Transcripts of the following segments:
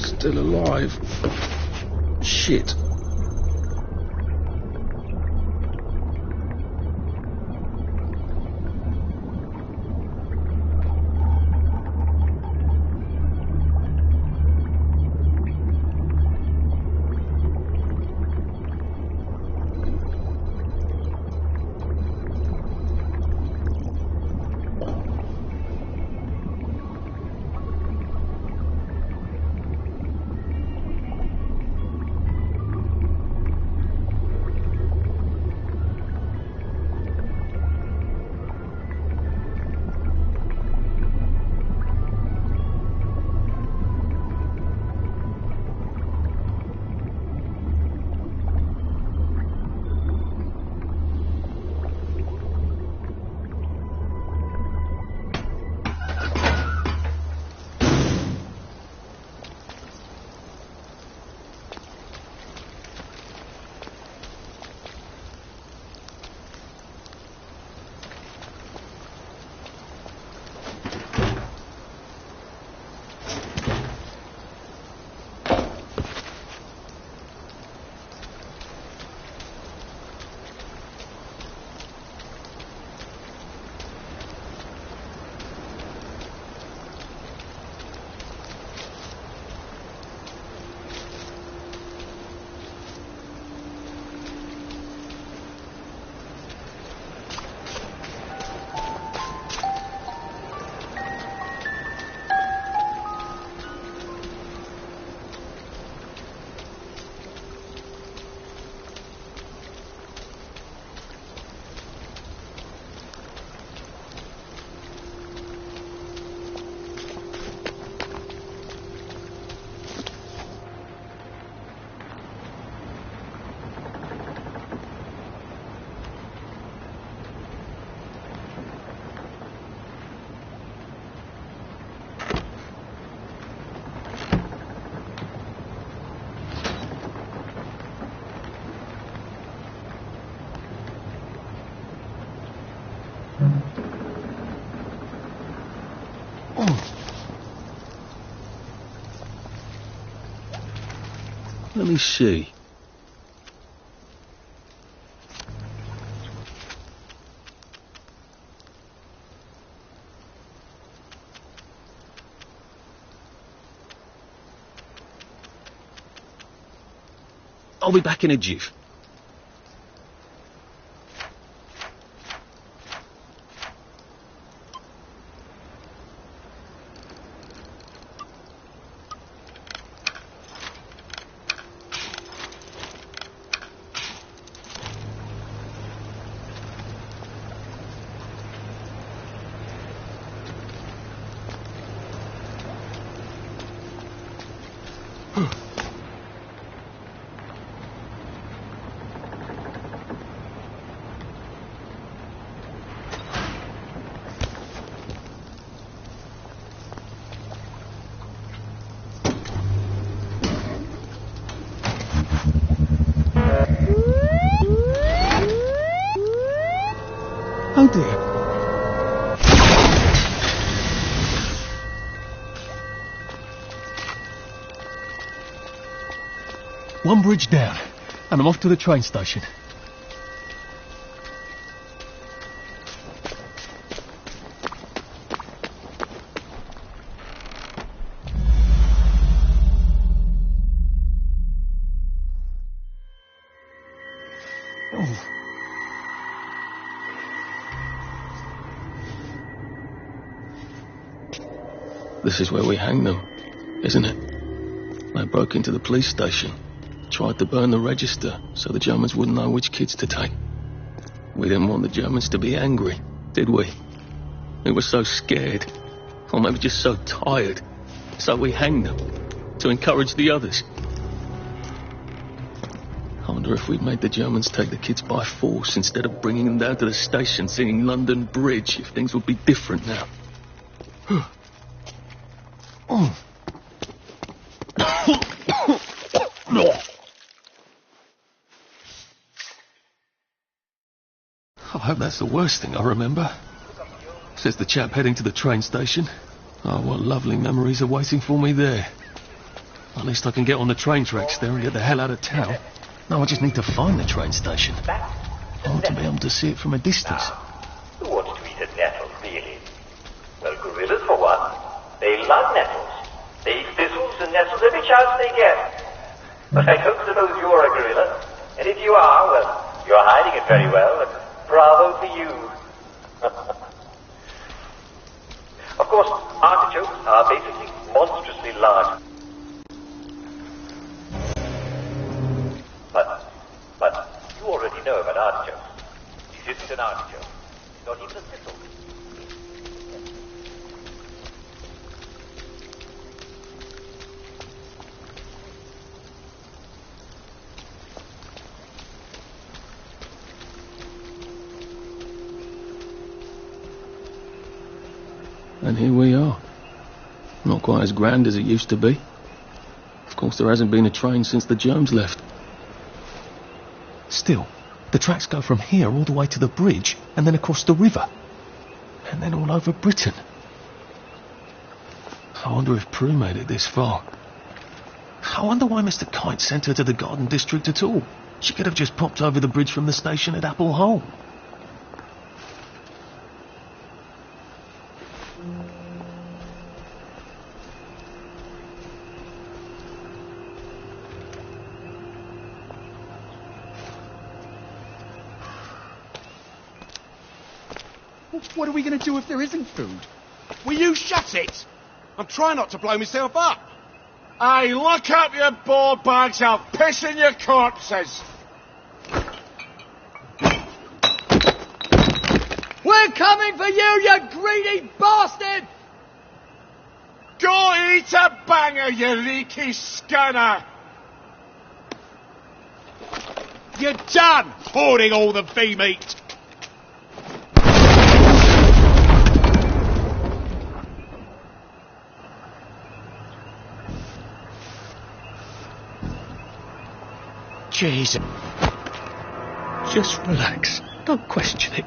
Still alive. Shit. Let me see. I'll be back in a jiff. Oh dear. One bridge down, and I'm off to the train station. This is where we hang them, isn't it? They broke into the police station, tried to burn the register so the Germans wouldn't know which kids to take. We didn't want the Germans to be angry, did we? We were so scared, or maybe just so tired, so we hanged them to encourage the others. I wonder if we'd made the Germans take the kids by force instead of bringing them down to the station singing London Bridge, if things would be different now. I hope that's the worst thing I remember, says the chap heading to the train station. Oh, what lovely memories are waiting for me there. At least I can get on the train tracks there and get the hell out of town. No, I just need to find the train station. I want to be able to see it from a distance. Who wants to eat a nettle, really? Well, gorillas, for one. They love nettles. They eat thistles and nettles every chance they get. But I don't suppose you're a gorilla. And if you are, well, you're hiding it very well, and bravo for you. Of course, artichokes are basically monstrously large. But you already know about artichokes. This isn't an artichoke. Not even a thistle. And here we are. Not quite as grand as it used to be. Of course, there hasn't been a train since the germs left. Still, the tracks go from here all the way to the bridge, and then across the river. And then all over Britain. I wonder if Prue made it this far. I wonder why Mr. Kite sent her to the Garden District at all. She could have just popped over the bridge from the station at Apple Hole. What are we going to do if there isn't food? Will you shut it? I'm trying not to blow myself up. Hey, lock up your ball bags, I'll piss in your corpses. We're coming for you greedy bastard! Go eat a banger, you leaky scunner. You're done hoarding all the V-meat. Jesus. Just relax. Don't question it.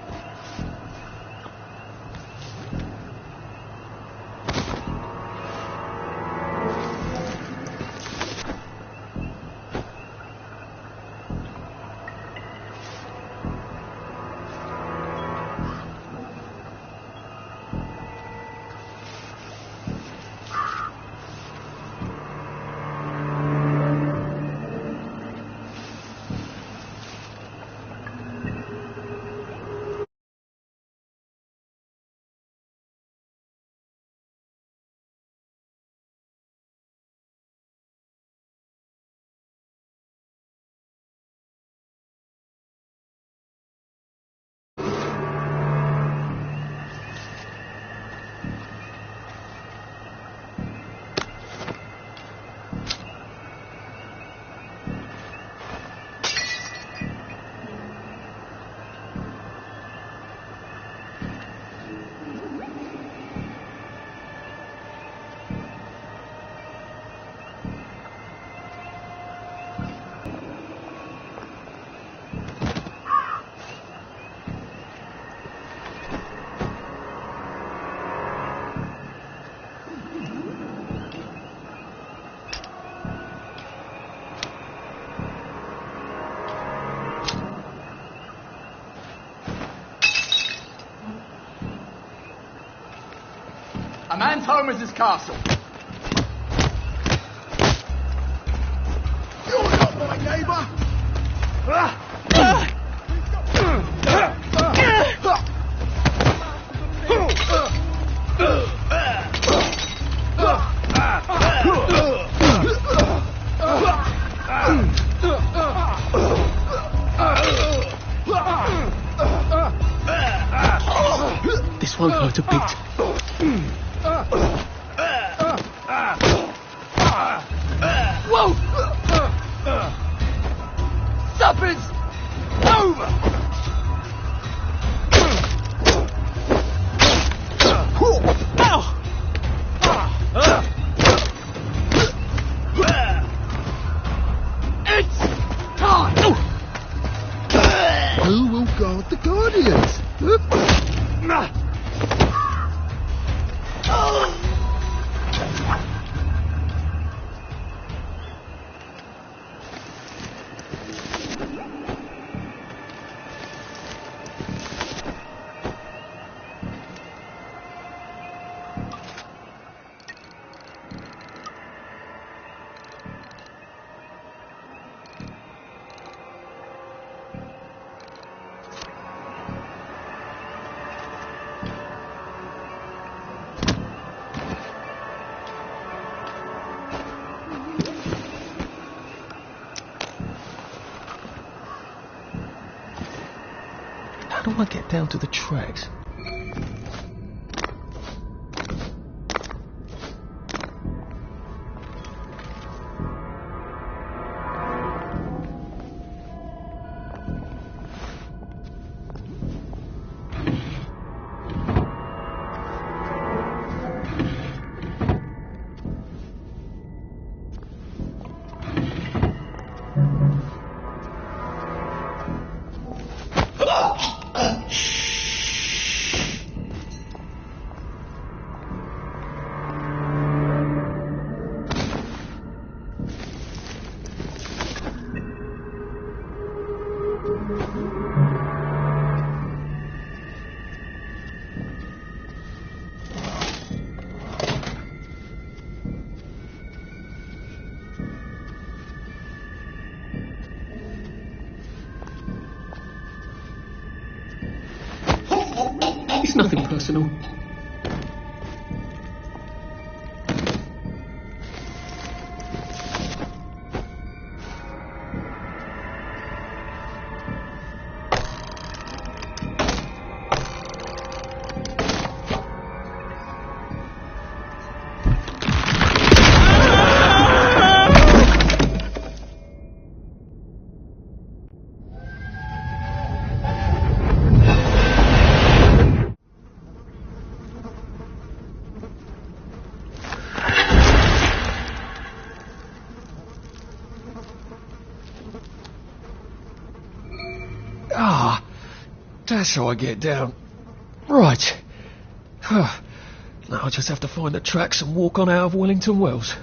A man's home is his castle. You're not my neighbour! This won't hurt a bit. Whoa! Supper's over! Ow! It's time! Who will guard the Guardians? How do I get down to the tracks? It's nothing personal. Ah, that's how I get down. Right. Now I just have to find the tracks and walk on out of Wellington Wells.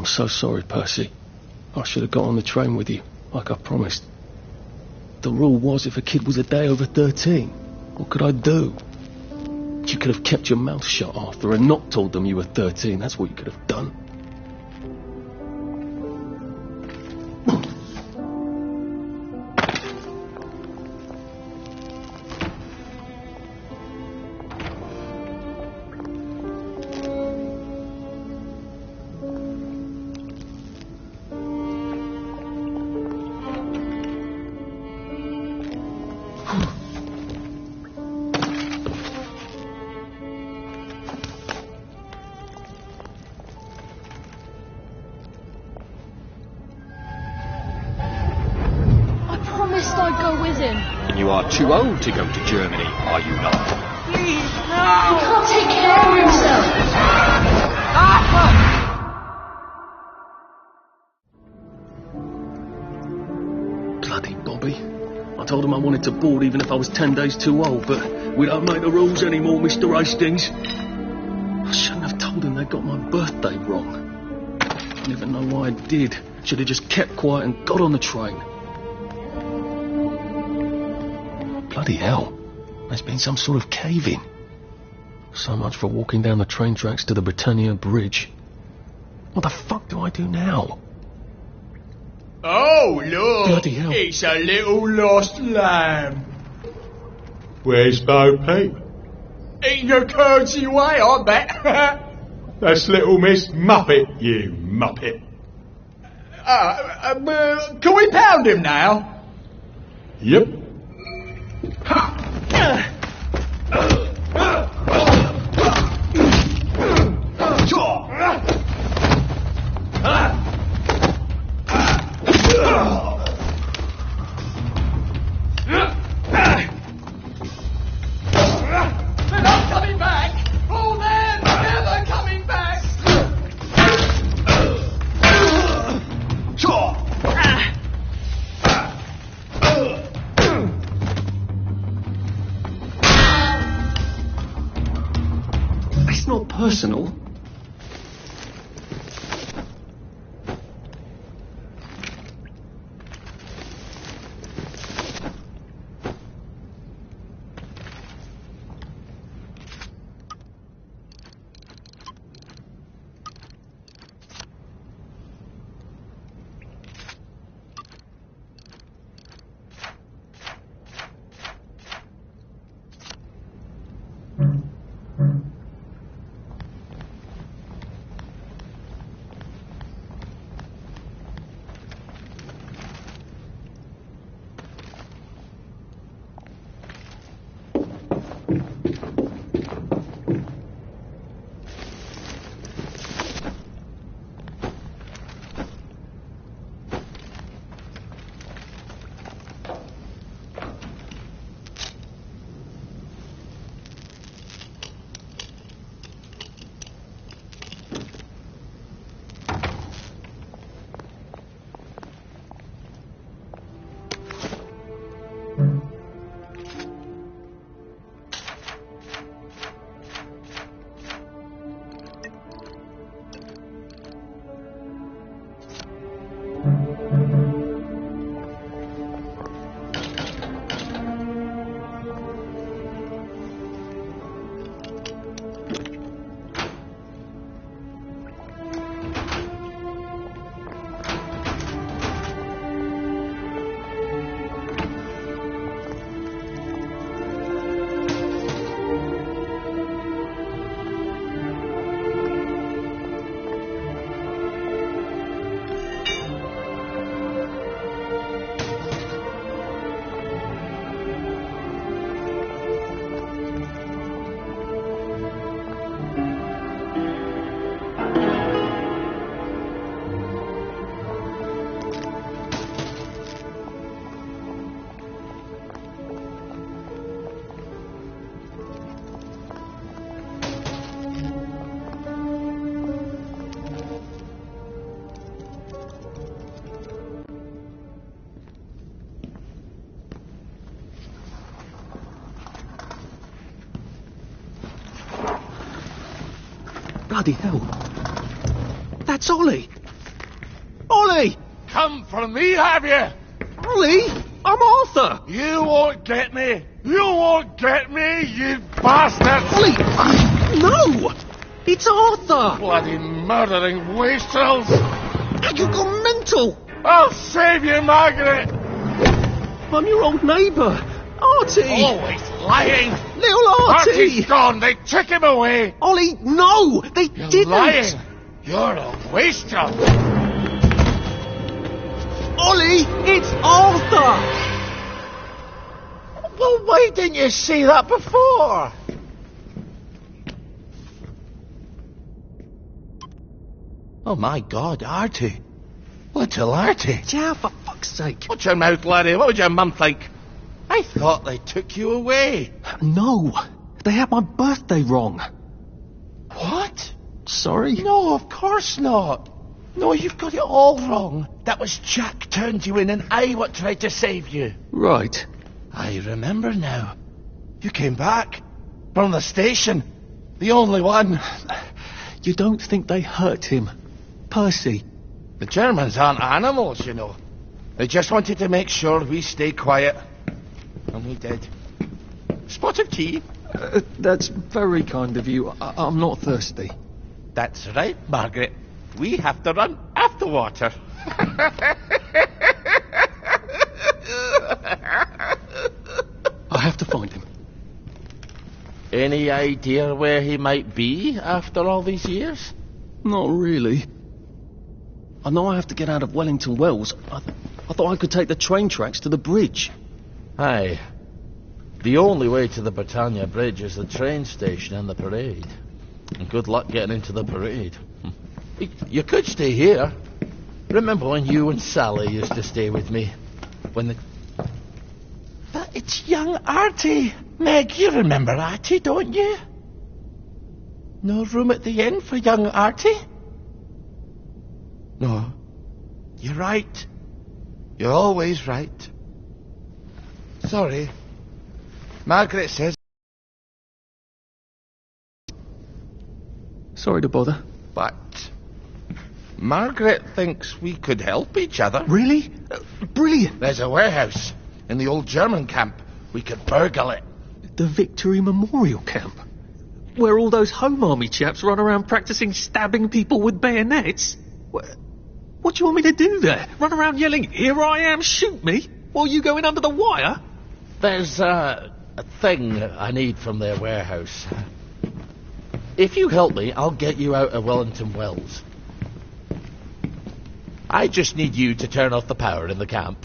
I'm so sorry, Percy. I should have got on the train with you, like I promised. The rule was if a kid was a day over 13, what could I do? You could have kept your mouth shut, Arthur, and not told them you were 13. That's what you could have done. You are too old to go to Germany, are you not? Please, no! He can't take care of himself. Bloody Bobby. I told him I wanted to board even if I was 10 days too old, but we don't make the rules anymore, Mr. Hastings. I shouldn't have told him they got my birthday wrong. I don't even know why I did. Should have just kept quiet and got on the train. Bloody hell. There's been some sort of cave-in. So much for walking down the train tracks to the Britannia Bridge. What the fuck do I do now? Oh, look! Bloody hell. It's a little lost lamb. Where's Bo Peep? Eating her curdsy way, I bet. That's little Miss Muppet, you muppet. Can we pound him now? Yep. They're not coming back! Oh, they're never coming back! It's not personal. Bloody hell. That's Ollie. Ollie! Come for me, have you? Ollie! I'm Arthur! You won't get me! You won't get me, you bastard! Ollie! No! It's Arthur! Bloody murdering wastrels! You gone mental! I'll save you, Margaret! I'm your old neighbour, Artie! Always lying! Little Artie! Artie's gone! They took him away! Ollie, no! They You're didn't! lying! You're a wastrel! Ollie, it's Arthur! Well, why didn't you say that before? Oh my God, Artie. Little Artie. Yeah, for fuck's sake. Watch your mouth, laddie. What would your mum think? I thought they took you away. No, they had my birthday wrong. What? Sorry? No, of course not. No, you've got it all wrong. That was Jack turned you in and I what tried to save you. Right. I remember now. You came back from the station. The only one. You don't think they hurt him? Percy? The Germans aren't animals, you know. They just wanted to make sure we stay quiet. And we did. Spot of tea? That's very kind of you. I'm not thirsty. That's right, Margaret. We have to run after water. I have to find him. Any idea where he might be after all these years? Not really. I know I have to get out of Wellington Wells. I thought I could take the train tracks to the bridge. Aye. The only way to the Britannia Bridge is the train station and the parade. And good luck getting into the parade. You could stay here. Remember when you and Sally used to stay with me? But it's young Artie. Meg, you remember Artie, don't you? No room at the inn for young Artie? No. You're right. You're always right. Sorry. Margaret says... Sorry to bother. But... Margaret thinks we could help each other. Really? Brilliant. There's a warehouse in the old German camp. We could burgle it. The Victory Memorial Camp? Where all those Home Army chaps run around practicing stabbing people with bayonets? What do you want me to do there? Run around yelling, "Here I am, shoot me," while you go in under the wire? There's a thing I need from their warehouse. If you help me, I'll get you out of Wellington Wells. I just need you to turn off the power in the camp.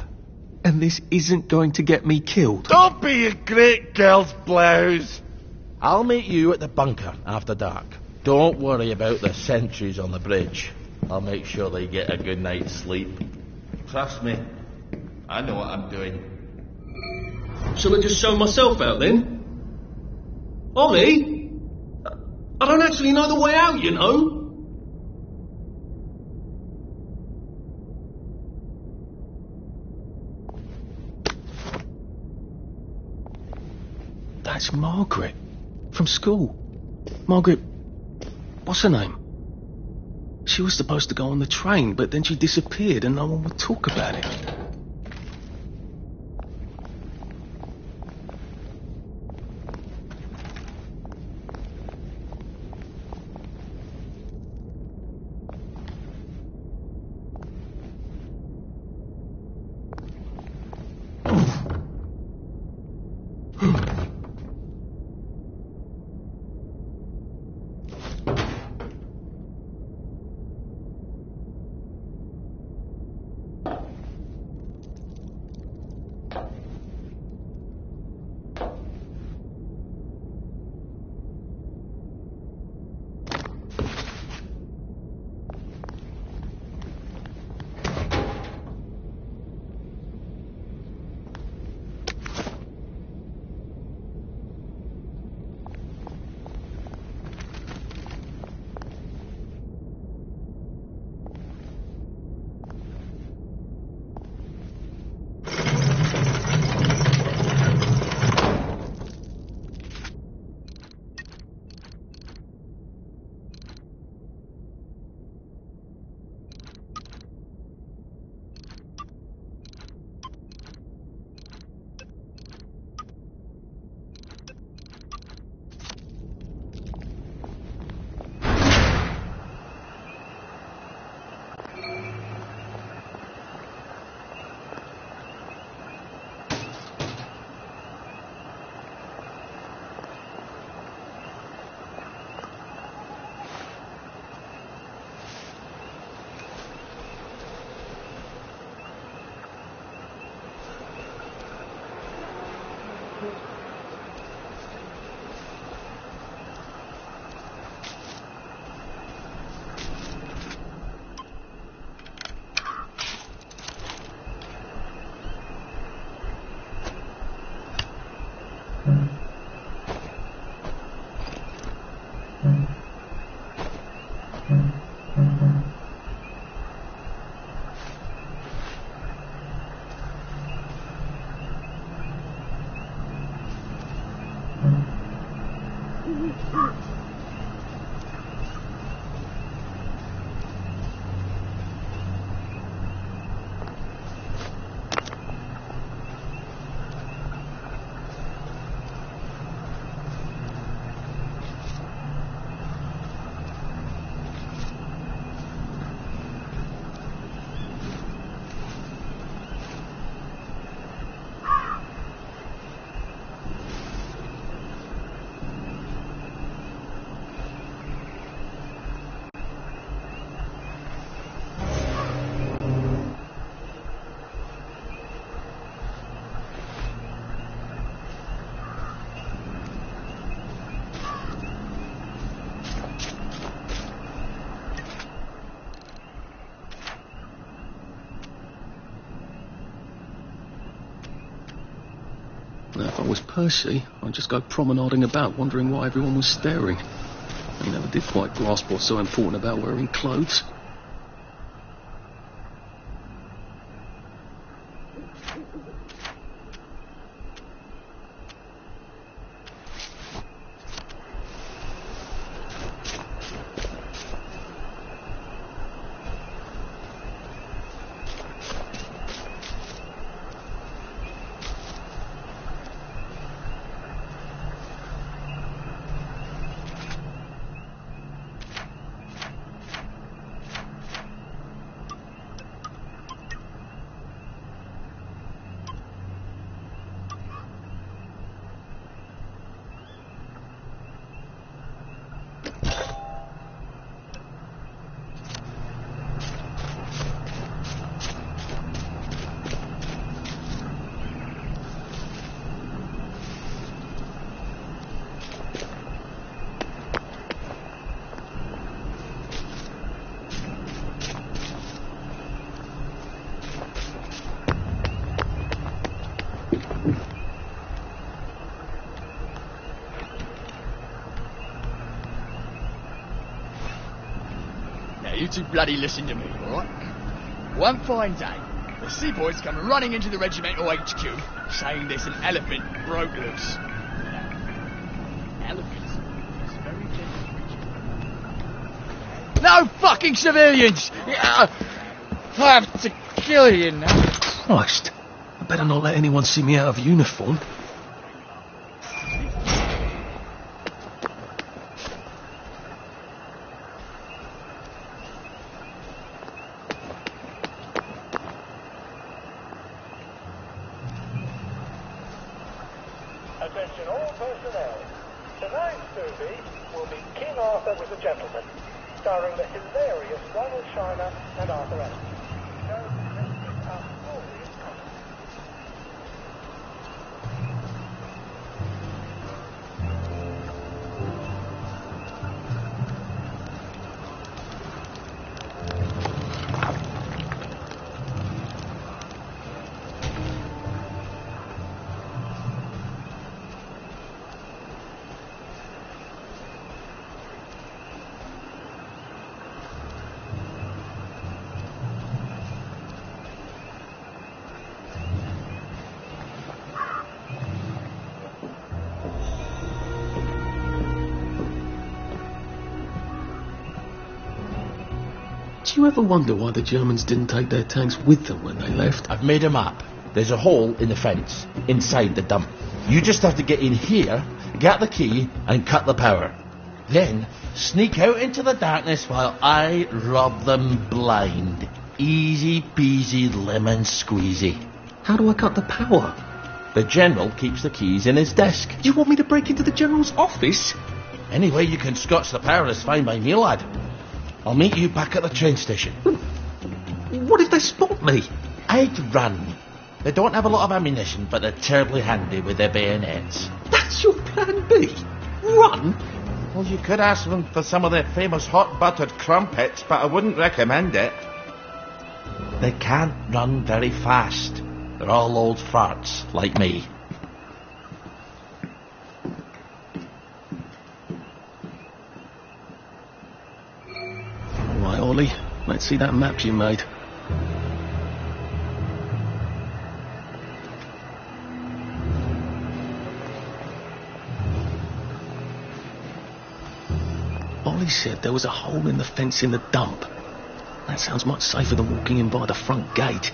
And this isn't going to get me killed? Don't be a great girl's blouse. I'll meet you at the bunker after dark. Don't worry about the sentries on the bridge. I'll make sure they get a good night's sleep. Trust me, I know what I'm doing. Shall I just show myself out then? Ollie? I don't actually know the way out, you know. That's Margaret. From school. Margaret... what's her name? She was supposed to go on the train, but then she disappeared and no one would talk about it. Now, if I was Percy, I'd just go promenading about, wondering why everyone was staring. I never did quite grasp what's so important about wearing clothes. You two bloody listen to me, alright? One fine day, the seaboys come running into the regimental HQ, saying there's an elephant broke loose. Elephants? It's very gentle. No fucking civilians! I have to kill you now. Christ, I better not let anyone see me out of uniform. Attention all personnel. Tonight's movie will be King Arthur was a Gentleman, starring the hilarious Ronald Shiner and Arthur Astley. Show presenting our glorious comedy. Do you ever wonder why the Germans didn't take their tanks with them when they left? I've made a map. There's a hole in the fence, inside the dump. You just have to get in here, get the key, and cut the power. Then, sneak out into the darkness while I rob them blind. Easy peasy lemon squeezy. How do I cut the power? The General keeps the keys in his desk. You want me to break into the General's office? Any way you can scotch the power is fine by me, lad. I'll meet you back at the train station. What if they spot me? I'd run. They don't have a lot of ammunition, but they're terribly handy with their bayonets. That's your plan B? Run? Well, you could ask them for some of their famous hot buttered crumpets, but I wouldn't recommend it. They can't run very fast. They're all old farts, like me. Right, Ollie, let's see that map you made. Ollie said there was a hole in the fence in the dump. That sounds much safer than walking in by the front gate.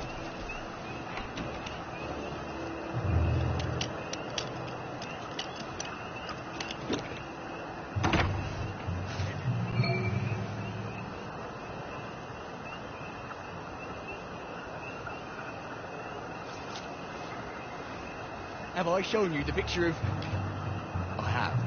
Have I shown you the picture of... I have.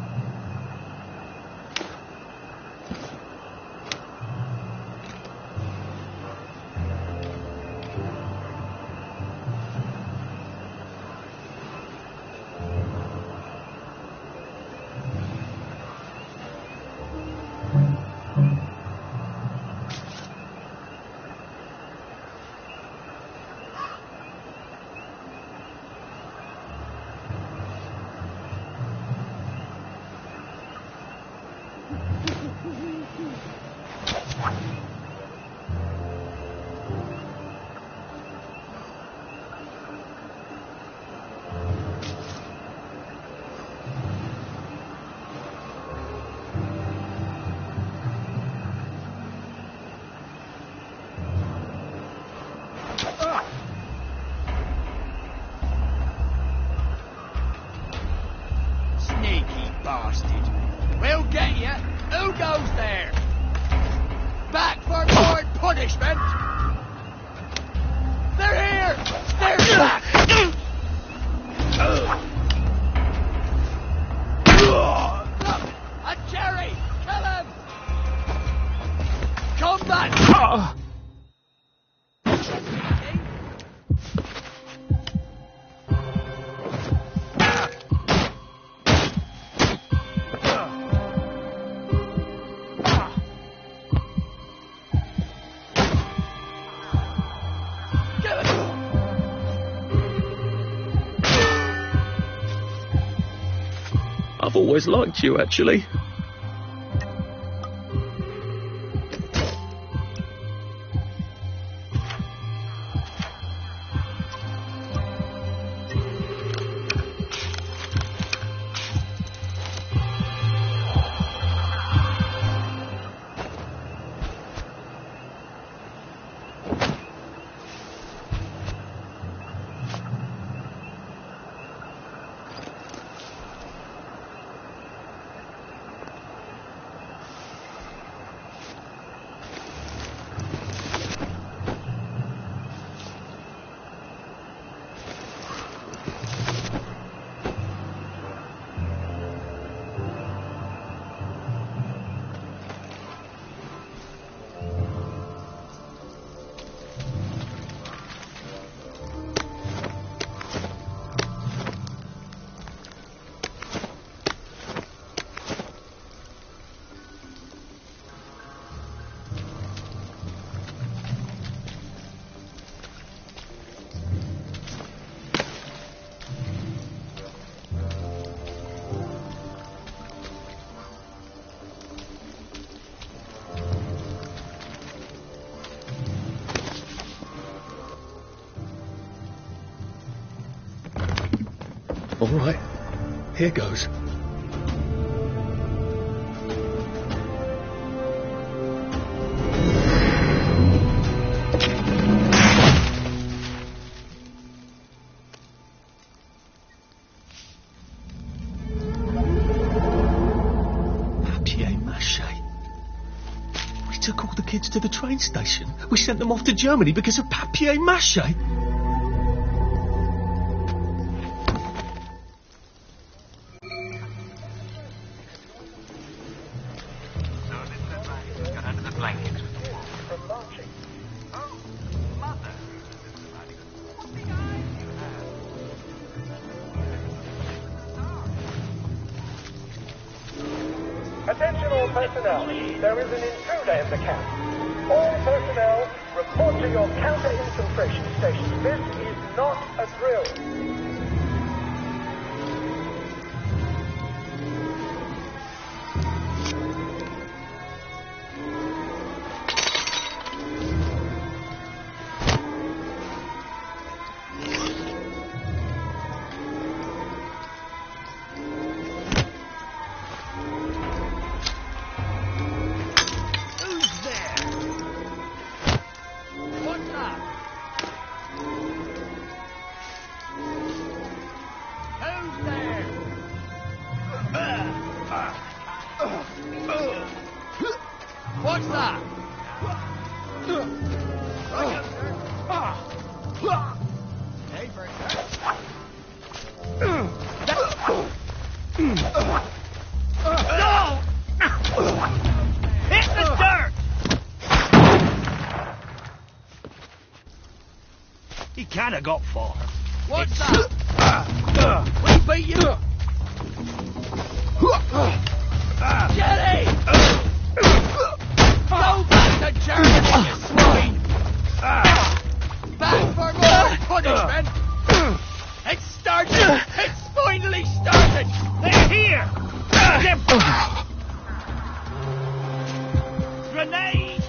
Bastard. We'll get you. Who goes there? Back for more punishment. They're here. They're back. And Jerry, kill him. Come back. I've always liked you, actually. All right, here goes. Papier-mâché. We took all the kids to the train station. We sent them off to Germany because of papier-mâché. Attention all personnel, there is an intruder in the camp. All personnel, report to your counter-infiltration station. This is not a drill. He can't have got far. What's that? We beat you! Jelly! Go back to Germany, you swine! Back for more punishment! It's started! It's finally started! They're here! Grenade!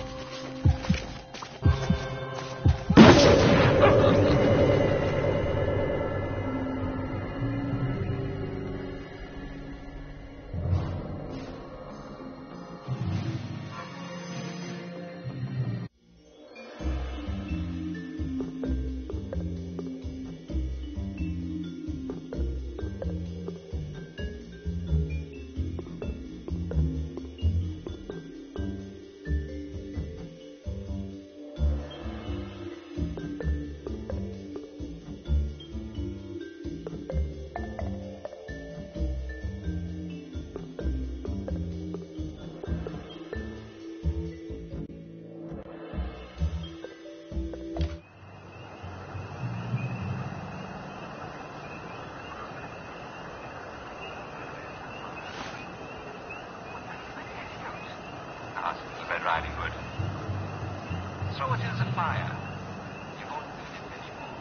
Red Riding Hood. Throw it in the fire. You won't need it anymore.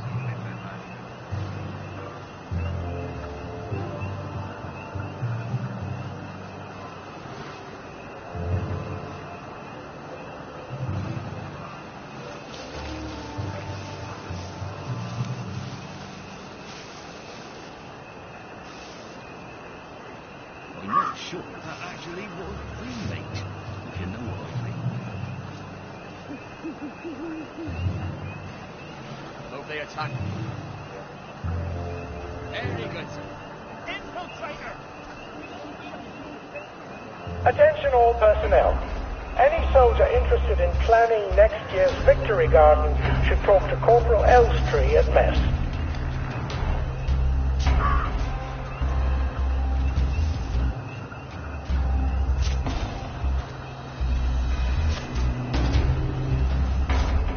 See you later, Red Riding Hood. I'm not sure that actually was remake, if you know what I mean. Move the attack. Very good, sir. Infiltrator! Attention all personnel. Any soldier interested in planning next year's Victory Garden should talk to Corporal Elstree at mess.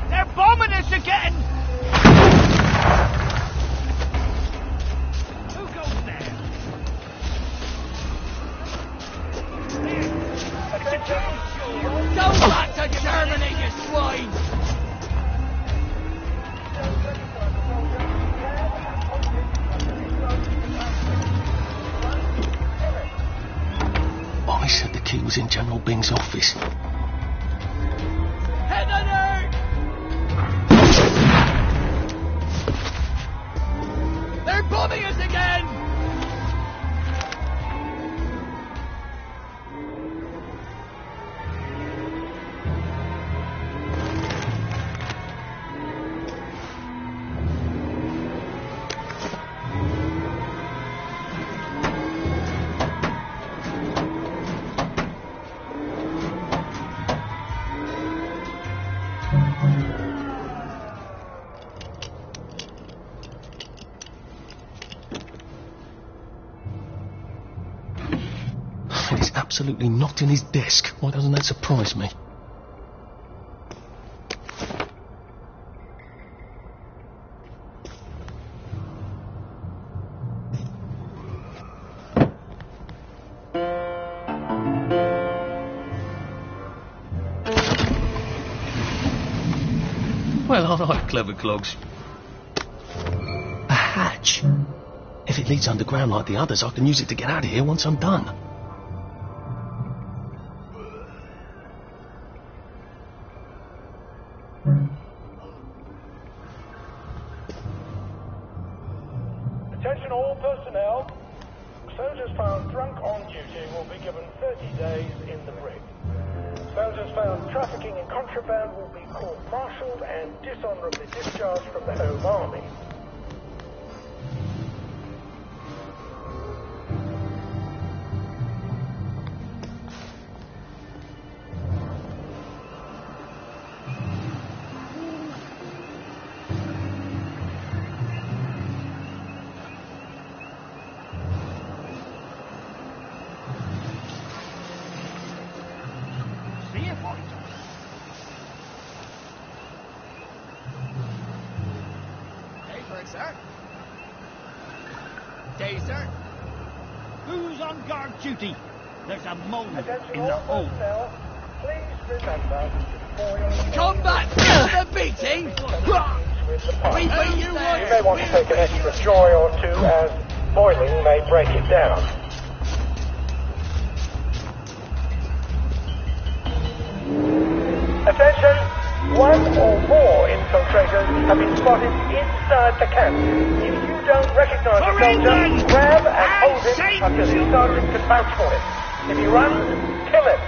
They're bombing us again! Who goes there? Go back to Germany, you swine! I said the key was in General Bing's office. Head alert! They're bombing us again! It's absolutely not in his desk. Why doesn't that surprise me? Well, all right, clever clogs. A hatch. If it leads underground like the others, I can use it to get out of here once I'm done. Attention all personnel. Soldiers found drunk on duty will be given 30 days in the brig. Soldiers found trafficking in contraband will be court-martialed and dishonorably discharged from the Home Army. See you, boys. sir. Day, sir. Who's on guard duty? There's a moan Attention in the all hole. personnel. Please remember, before you Combat! The beating! with the pump. We beat you You may want to take an extra joy or two, as boiling may break it down. Attention! One or more infiltrators have been spotted inside the camp. If you don't recognize the soldier, grab and hold him until the sergeant can vouch for him. If he runs, kill him.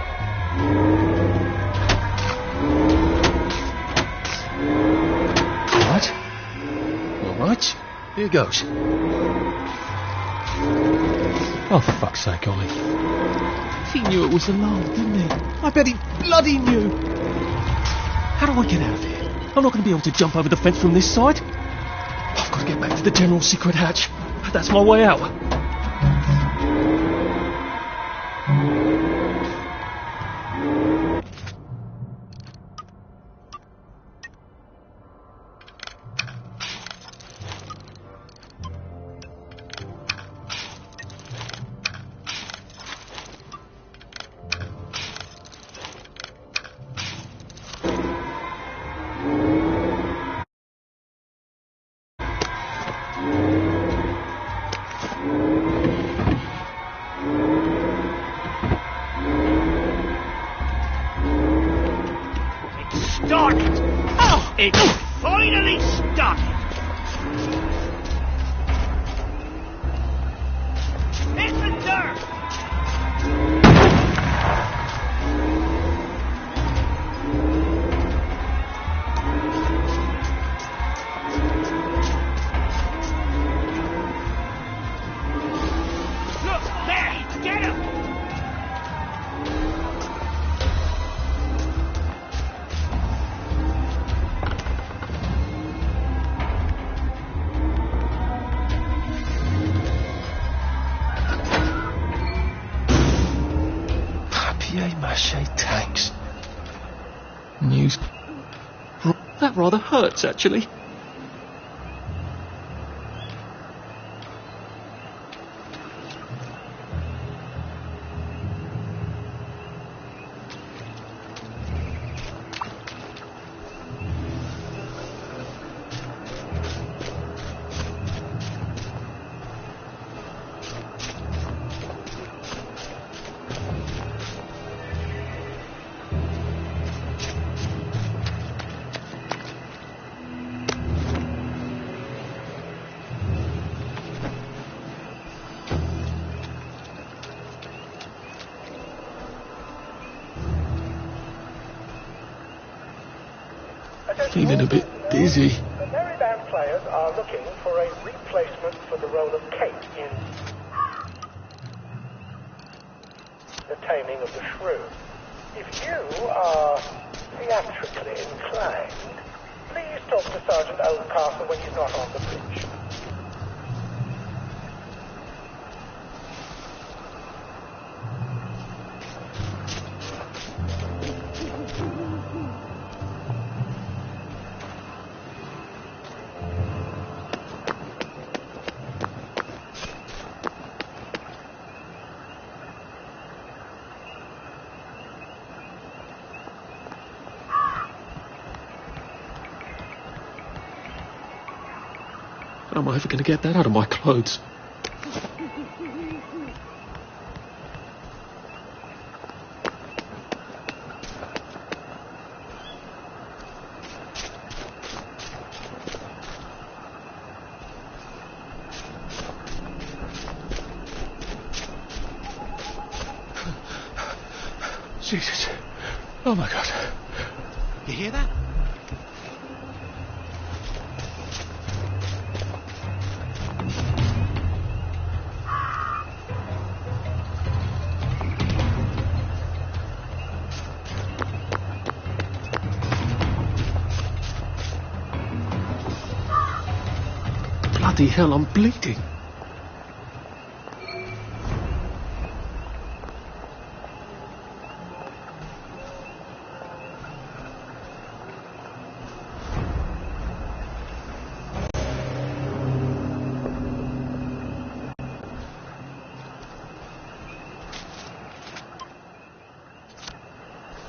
All right. Here goes. Oh, for fuck's sake, Ollie. He knew it was alarm, didn't he? I bet he bloody knew. How do I get out of here? I'm not going to be able to jump over the fence from this side. I've got to get back to the general secret hatch. That's my way out. Started! Oh! It's finally started! It's the dirt! Look, there! Get him! Papier-mâché tanks. News. That rather hurts, actually. Feeling a bit dizzy. The Merry Band players are looking for a replacement for the role of Kate in The Taming of the Shrew. If you are theatrically inclined, please talk to Sergeant Oldcastle when he's not on the bridge. How am I ever going to get that out of my clothes? Jesus. Oh my God. You hear that? Bloody hell, I'm bleeding.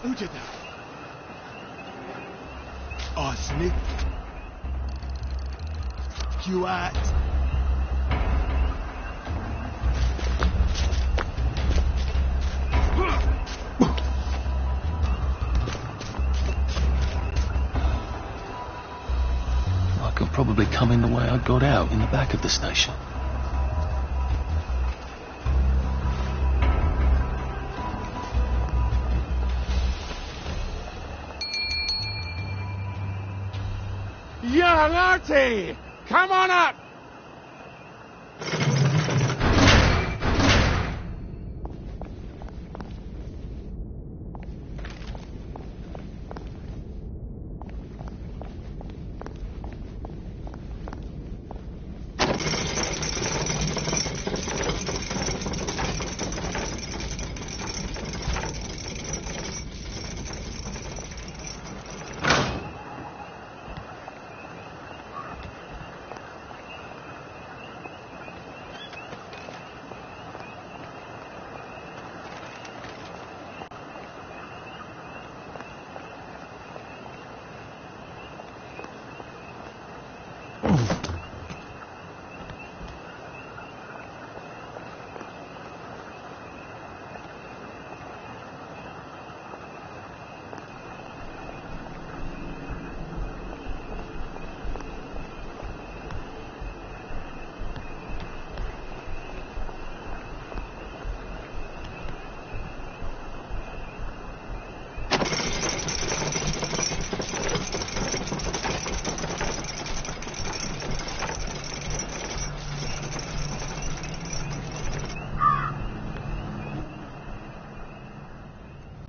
Who did that? Arsenic. Duat. I could probably come in the way I got out, in the back of the station. Young Artie! Come on up!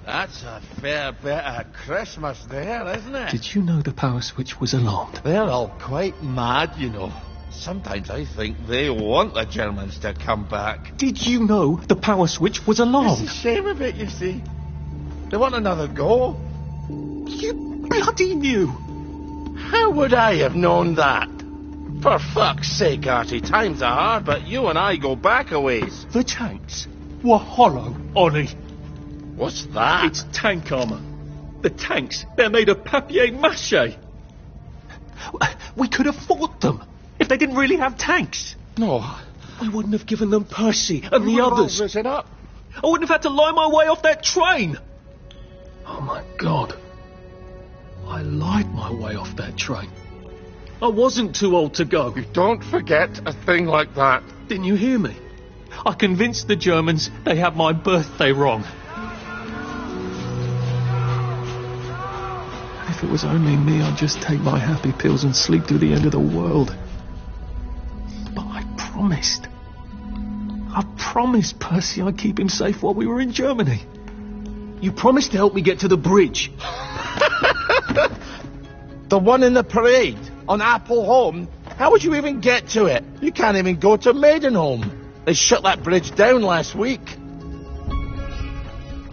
That's a fair bit of Christmas there, isn't it? Did you know the power switch was alarmed? They're all quite mad, you know. Sometimes I think they want the Germans to come back. Did you know the power switch was alarmed? It's a shame of it, you see. They want another go. You bloody knew! How would I have known that? For fuck's sake, Artie, times are hard, but you and I go back a ways. The tanks were hollow, Ollie. What's that? It's tank armour. The tanks, they're made of papier-mâché. We could have fought them if they didn't really have tanks. No. I wouldn't have given them Percy and the others. Risen up. I wouldn't have had to lie my way off that train. Oh my God. I lied my way off that train. I wasn't too old to go. You don't forget a thing like that. Didn't you hear me? I convinced the Germans they had my birthday wrong. If it was only me, I'd just take my happy pills and sleep through the end of the world. But I promised. I promised Percy I'd keep him safe while we were in Germany. You promised to help me get to the bridge. The one in the parade on Appleholme? How would you even get to it? You can't even go to Maidenholm. They shut that bridge down last week.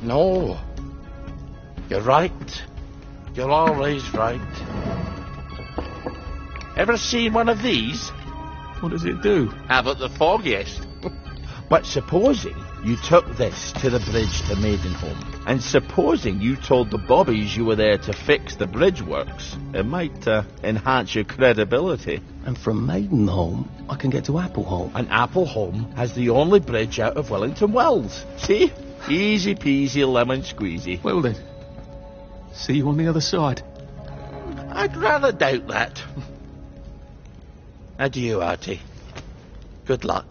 No. You're right. You're always right. Ever seen one of these? What does it do? Haven't the foggiest. But supposing you took this to the bridge to Maidenholm, and supposing you told the bobbies you were there to fix the bridge works, it might enhance your credibility. And from Maidenholm, I can get to Appleholme. And Appleholme has the only bridge out of Wellington Wells. See? Easy peasy lemon squeezy. Well then, see you on the other side. I'd rather doubt that. Adieu, Artie. Good luck.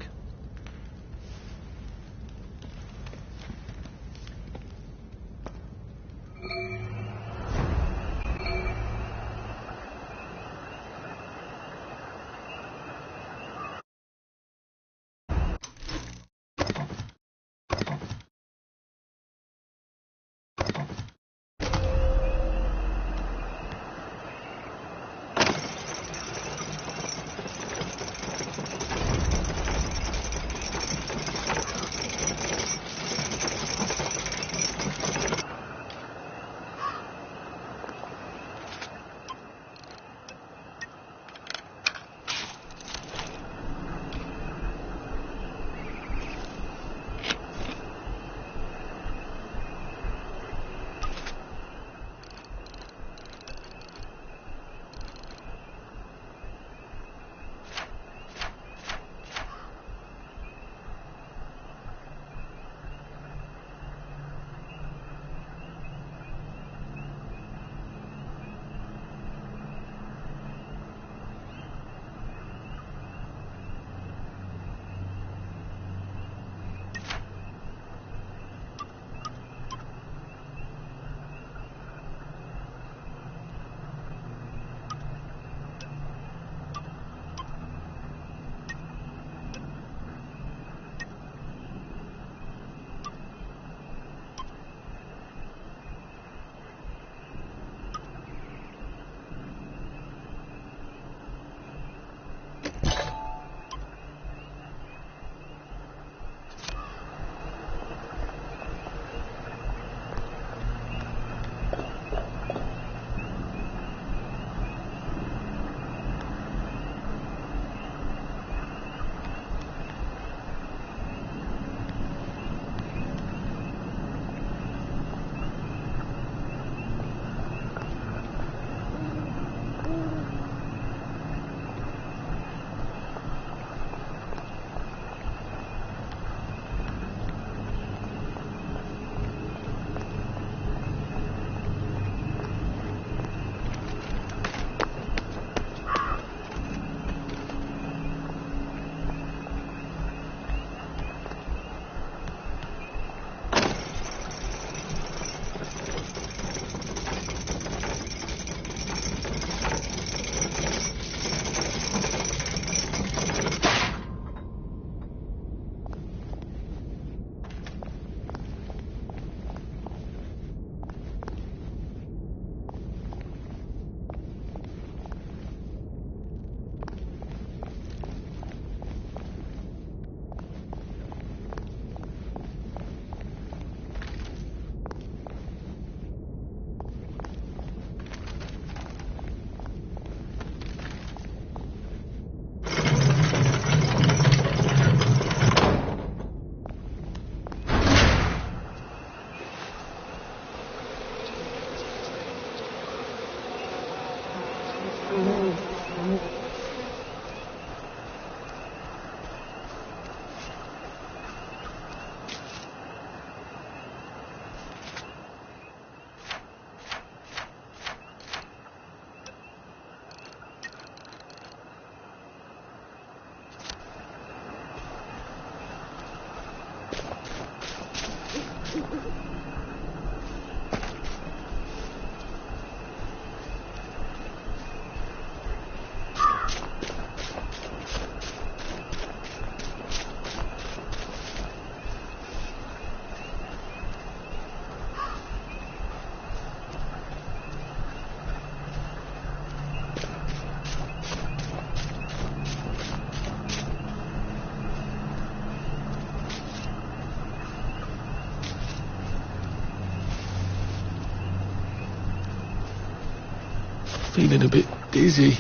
Feeling a bit dizzy.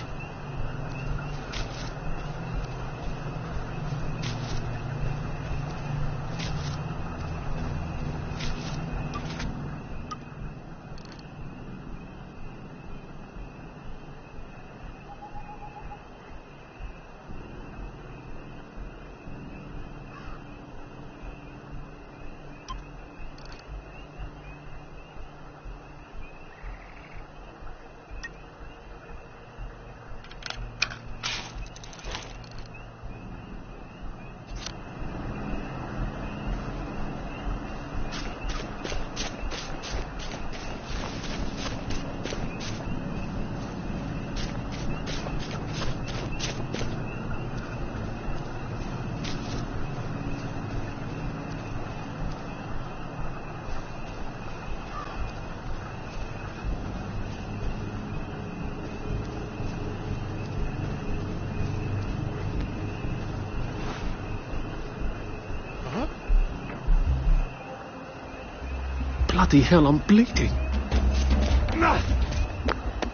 Bloody hell, I'm bleeding.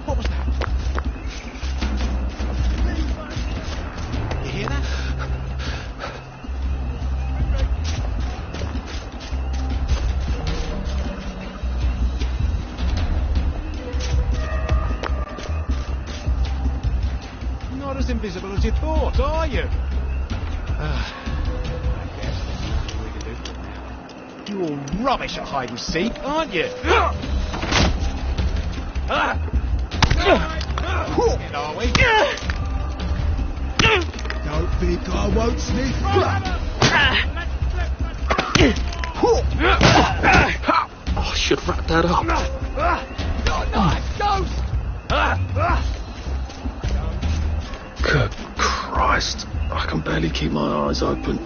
What was that? You hear that? Not as invisible as you thought, are you? You're all rubbish at hide and seek, aren't you? Are we? Don't think I won't sneak. I should wrap that up. Good Christ. I can barely keep my eyes open.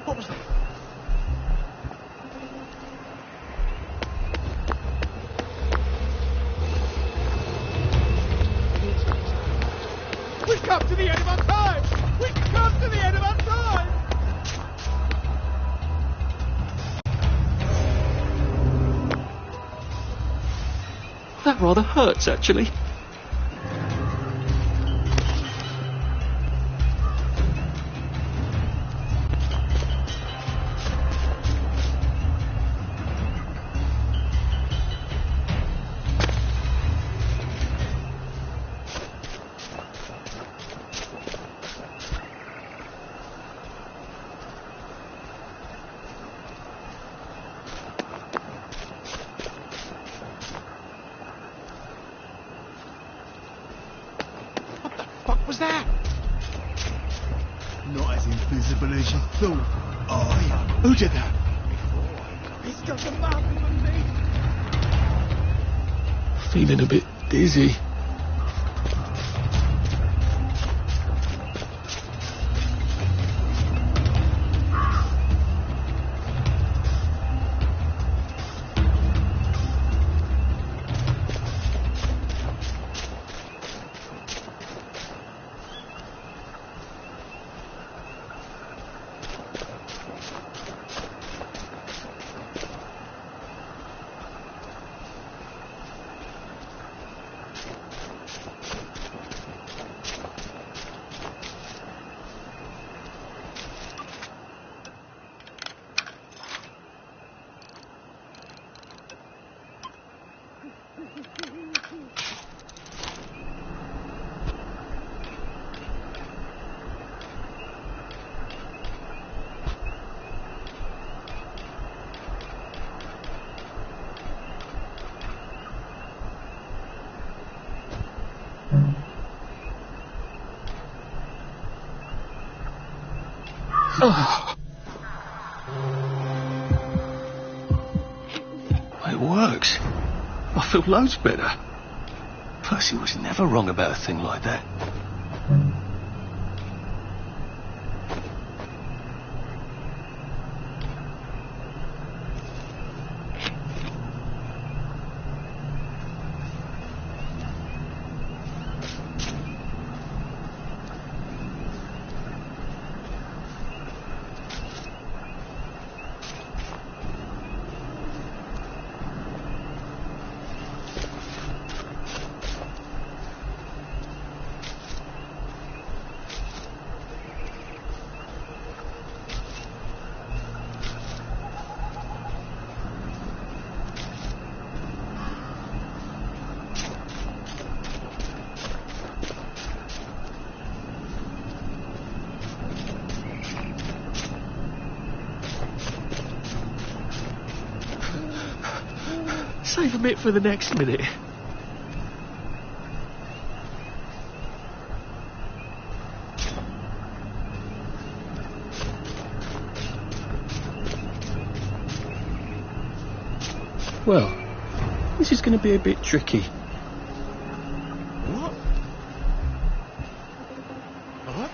What was that? We've come to the end of our time! We've come to the end of our time! That rather hurts, actually. What was that? Not as invisible as you thought, are you? Who did that? He's got the mark on me. Feeling a bit dizzy. It works. I feel loads better. Percy was never wrong about a thing like that. Save a bit for the next minute. Well, this is going to be a bit tricky. What? What?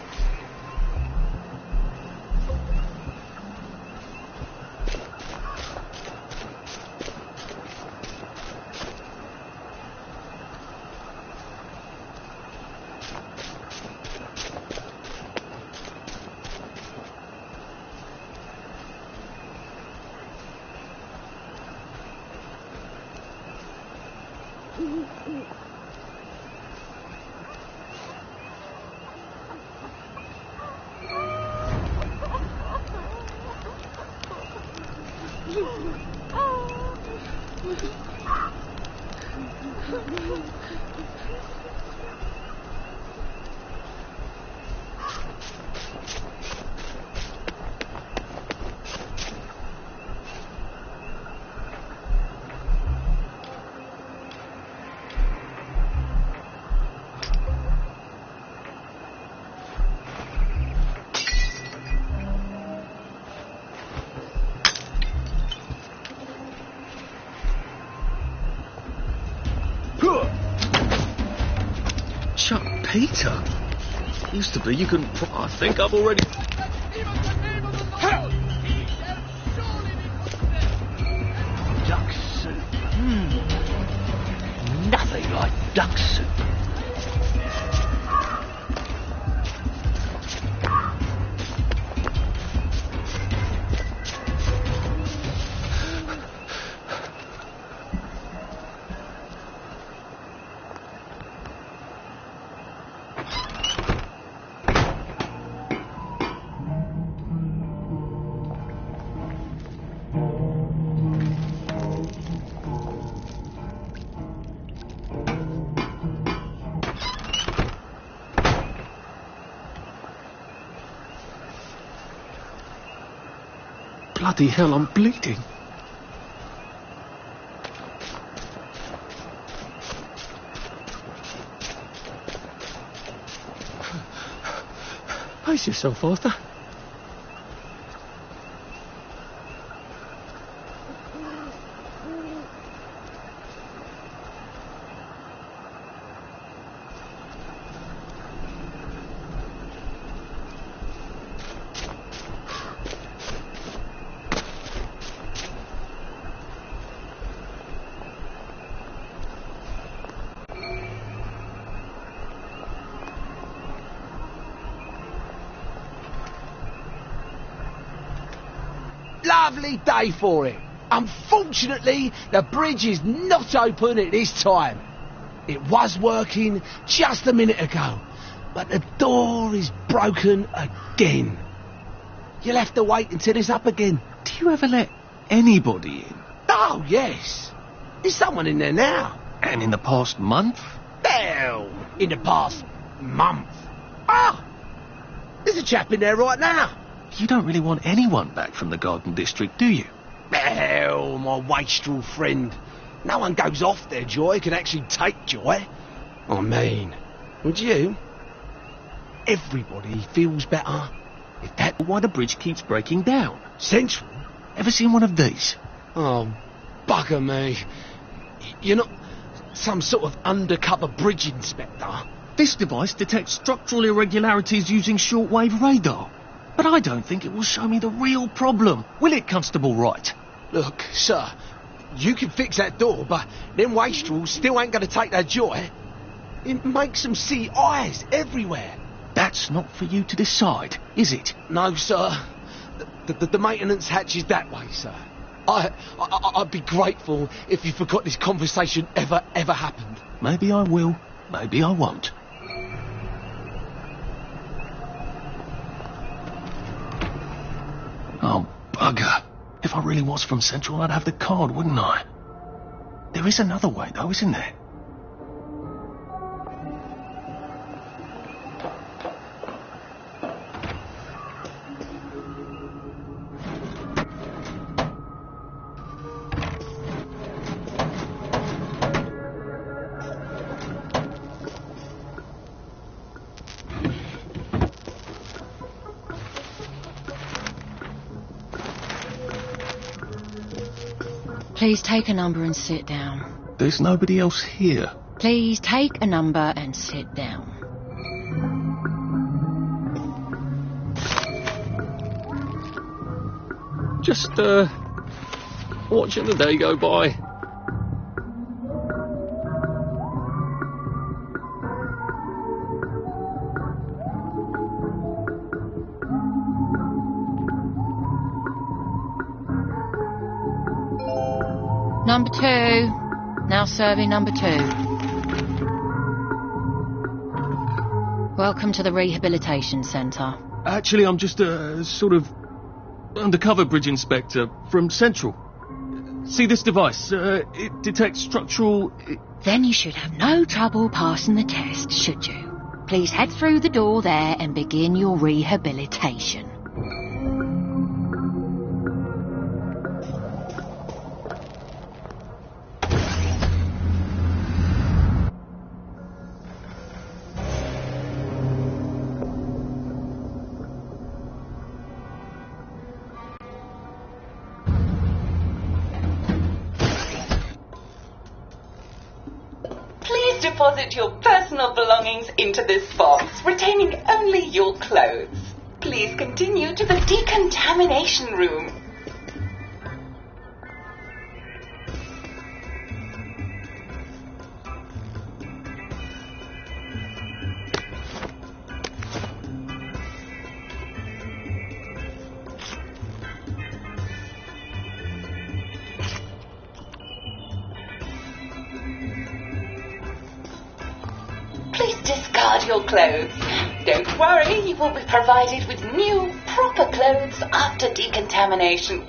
Chuck Peter? Used to be you couldn't... I think I've already... Duck soup. Nothing like duck soup. Bloody hell, I'm bleeding. Pace yourself, Arthur. Lovely day for it. Unfortunately, the bridge is not open at this time. It was working just a minute ago, but the door is broken again. You'll have to wait until it's up again. Do you ever let anybody in? Oh, yes. There's someone in there now. And in the past month? Hell, in the past month. Ah, there's a chap in there right now. You don't really want anyone back from the Garden District, do you? Hell, my wastrel friend. No one goes off their joy, can actually take joy. I mean, would you? Everybody feels better if that... Why the bridge keeps breaking down? Central? Ever seen one of these? Oh, bugger me. You're not some sort of undercover bridge inspector? This device detects structural irregularities using shortwave radar. But I don't think it will show me the real problem. Will it, Constable Wright? Look, sir, you can fix that door, but them wastrels still ain't going to take their joy. It makes them see eyes everywhere. That's not for you to decide, is it? No, sir. The maintenance hatch is that way, sir. I'd be grateful if you forgot this conversation ever happened. Maybe I will, maybe I won't. Oh, bugger. If I really was from Central, I'd have the card, wouldn't I? There is another way, though, isn't there? Please take a number and sit down. There's nobody else here. Please take a number and sit down. Just, watching the day go by. Number 2. Now serving number 2. Welcome to the Rehabilitation Centre. Actually, I'm just a sort of undercover bridge inspector from Central. See this device? It detects structural... Then you should have no trouble passing the test, should you? Please head through the door there and begin your rehabilitation. Deposit your personal belongings into this box, retaining only your clothes. Please continue to the decontamination room. Please discard your clothes. Don't worry, you will be provided with new, proper clothes after decontamination.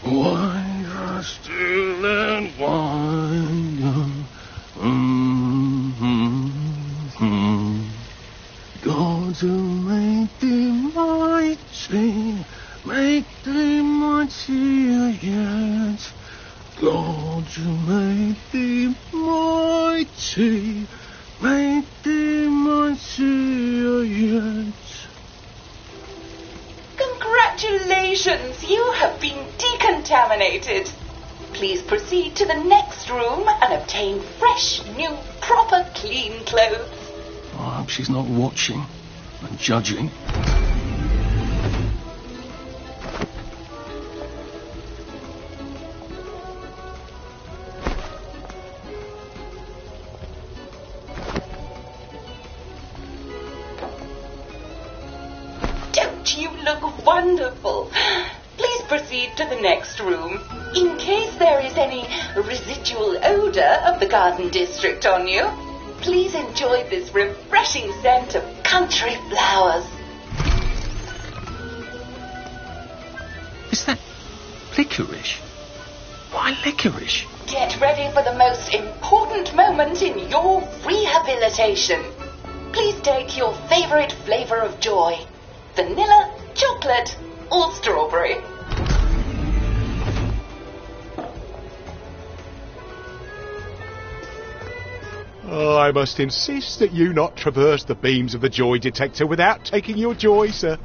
Why are still and winding? God to make thee mighty, make thee mightier yet. God to make thee mighty, make thee mightier yet. Congratulations, you have been decontaminated. Please proceed to the next room and obtain fresh, new, proper, clean clothes. I hope she's not watching and judging. Don't you look wonderful? Please proceed to the next room. In case there is any residual odor of the garden district on you, please enjoy this refreshing scent of country flowers. Is that licorice? Why licorice? Get ready for the most important moment in your rehabilitation. Please take your favorite flavor of joy. Vanilla, chocolate, or strawberry. I must insist that you not traverse the beams of the joy detector without taking your joy, sir.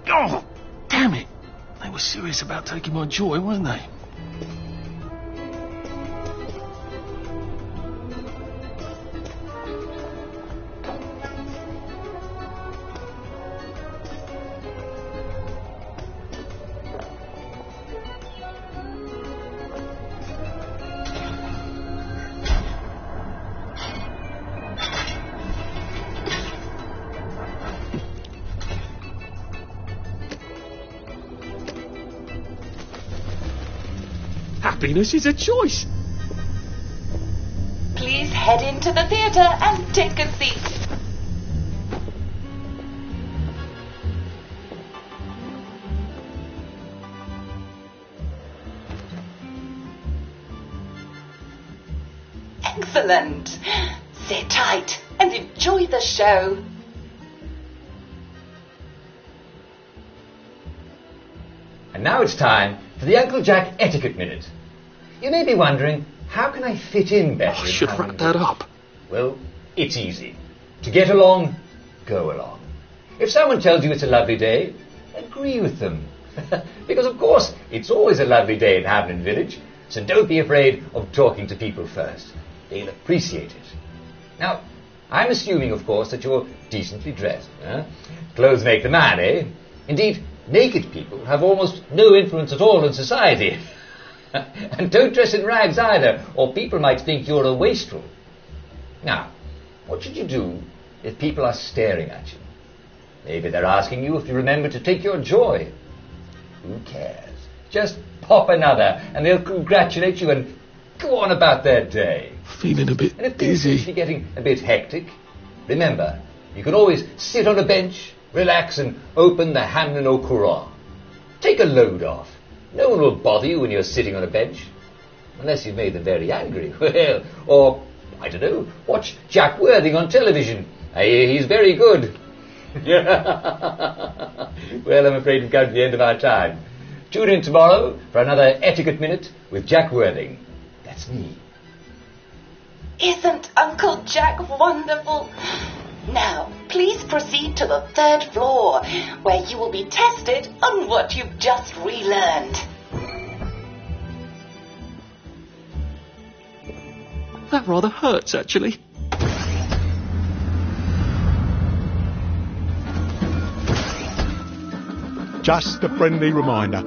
Oh, damn it. They were serious about taking my joy, weren't they? happiness is a choice. Please head into the theatre and take a seat. Excellent. Sit tight and enjoy the show. And now it's time for the Uncle Jack Etiquette Minute. You may be wondering, how can I fit in better? I should wrap that up. Well, it's easy. To get along, go along. If someone tells you it's a lovely day, agree with them. Because, of course, it's always a lovely day in Haviland Village, so don't be afraid of talking to people first. They'll appreciate it. Now, I'm assuming, of course, that you're decently dressed. Clothes make the man, eh? Indeed, naked people have almost no influence at all in society. And don't dress in rags either, or people might think you're a wastrel. Now, what should you do if people are staring at you? Maybe they're asking you if you remember to take your joy. Who cares? Just pop another, and they'll congratulate you and go on about their day. Feeling a bit and if things seem to be getting a bit hectic, remember, you can always sit on a bench, relax, and open the Hamlin au Courant. Take a load off. No one will bother you when you're sitting on a bench. Unless you've made them very angry. Well, or, I don't know, watch Jack Worthing on television. I hear he's very good. Well, I'm afraid we've come to the end of our time. Tune in tomorrow for another Etiquette Minute with Jack Worthing. That's me. Isn't Uncle Jack wonderful? Now, please proceed to the 3rd floor, where you will be tested on what you've just relearned. That rather hurts, actually. Just a friendly reminder.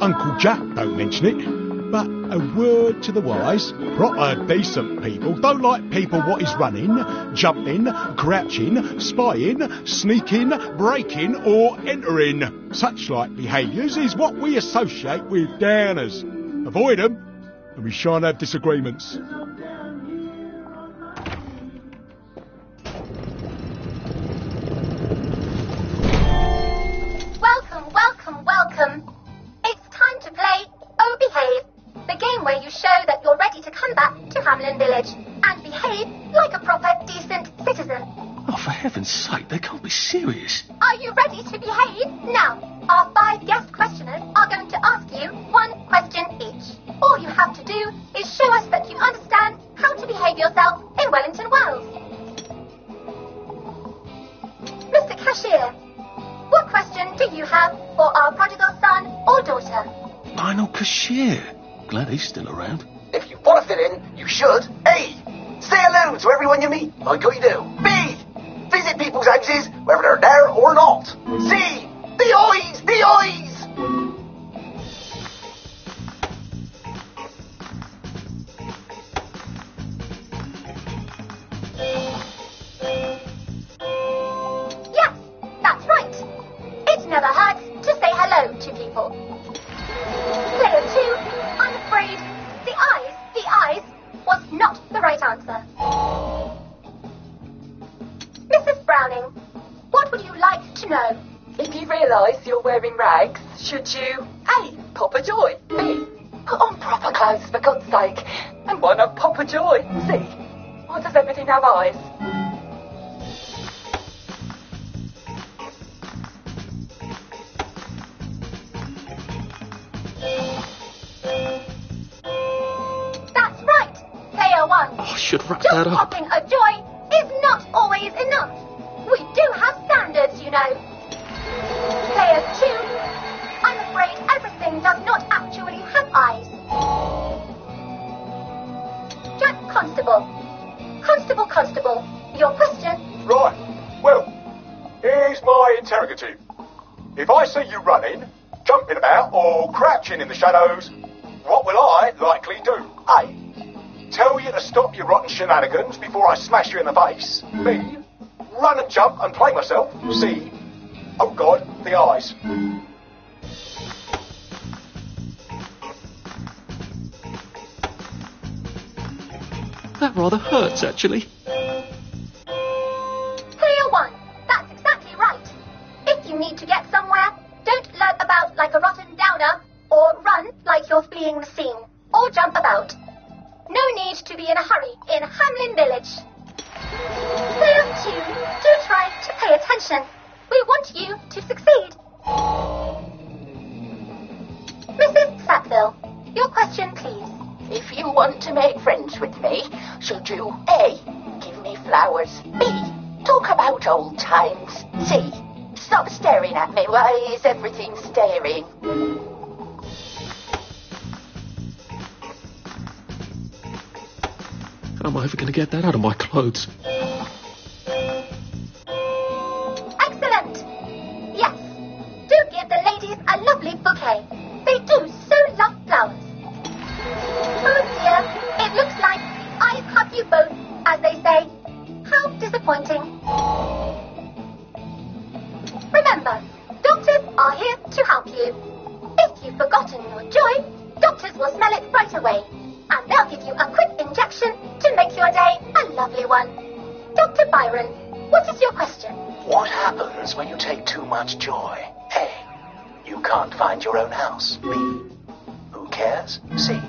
Uncle Jack don't mention it. But a word to the wise, proper decent people don't like people what is running, jumping, crouching, spying, sneaking, breaking or entering. Such like behaviours is what we associate with downers. Avoid them and we shan't have disagreements. Welcome, welcome, welcome. It's time to play Oh Behave. The game where you show that you're ready to come back to Hamlin Village and behave like a proper, decent citizen. Oh, for heaven's sake, they can't be serious. Are you ready to behave? Now, our 5 guest questioners are going to ask you 1 question each. All you have to do is show us that you understand how to behave yourself in Wellington Wells. Mr. Cashier, what question do you have for our prodigal son or daughter? Lionel Cashier. Glad he's still around. If you want to fit in, you should. A. Say hello to everyone you meet, like what you do. B. Visit people's houses, whether they're there or not. C. The eyes! The eyes! Yes, that's right. It never hurts to say hello to people. Player 2, I'm afraid the eyes was not the right answer. Mrs. Browning, what would you like to know? If you realise you're wearing rags, should you A. Pop a joy, B. Put on proper clothes for God's sake, and why not pop a joy, C. Why does everything have eyes? That's right, player 1. Oh, I should wrap Just that up. popping a joy is not always enough. We do have standards, you know. Player 2, I'm afraid everything does not actually have eyes. Jack Constable. Constable, your question. Right. Well, here's my interrogative. If I see you running, jumping about, or crouching in the shadows, what will I likely do? A. Tell you to stop your rotten shenanigans before I smash you in the face. B. Run and jump and play myself. C. Oh God, the eyes. That rather hurts, actually. Clear one. That's exactly right. If you need to get somewhere, don't lurk about like a rotten downer, or run like you're fleeing the scene, or jump about. No need to be in a hurry in Hamlin Village. Clear two. Do try to pay attention. We want you to succeed. Mrs. Sackville, your question, please. If you want to make friends with me, should you A. give me flowers, B. talk about old times, C. stop staring at me, why is everything staring? How am I ever going to get that out of my clothes? Excellent! Yes, do give the ladies a lovely bouquet. They do so love flowers. Oh dear, it looks like I have you both, as they say. How disappointing. Remember, doctors are here to help you. If you've forgotten your joy, doctors will smell it right away, and they'll give you a quick injection to make your day a lovely one. Dr. Byron, what is your question? What happens when you take too much joy? A. You can't find your own house. B. Who cares? C.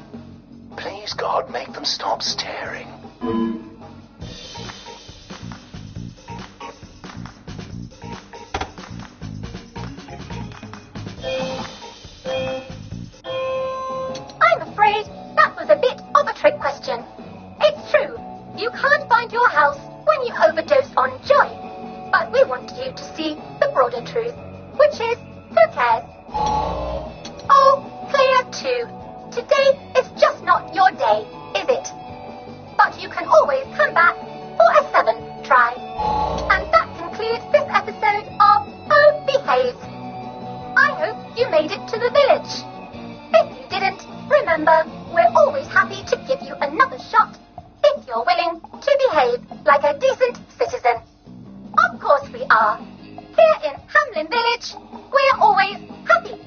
Please, God, make them stop staring. I'm afraid that was a bit of a trick question. It's true, you can't find your house when you overdose on joy. But we want you to see the broader truth, which is, who cares? Oh, clear too. Today is just not your day, is it? But you can always come back for a 7th try. And that concludes this episode of Oh Behave. I hope you made it to the village. If you didn't, remember, we're always happy to give you another shot if you're willing to behave like a decent citizen. Of course we are. Here in Hamlin Village, we're always happy.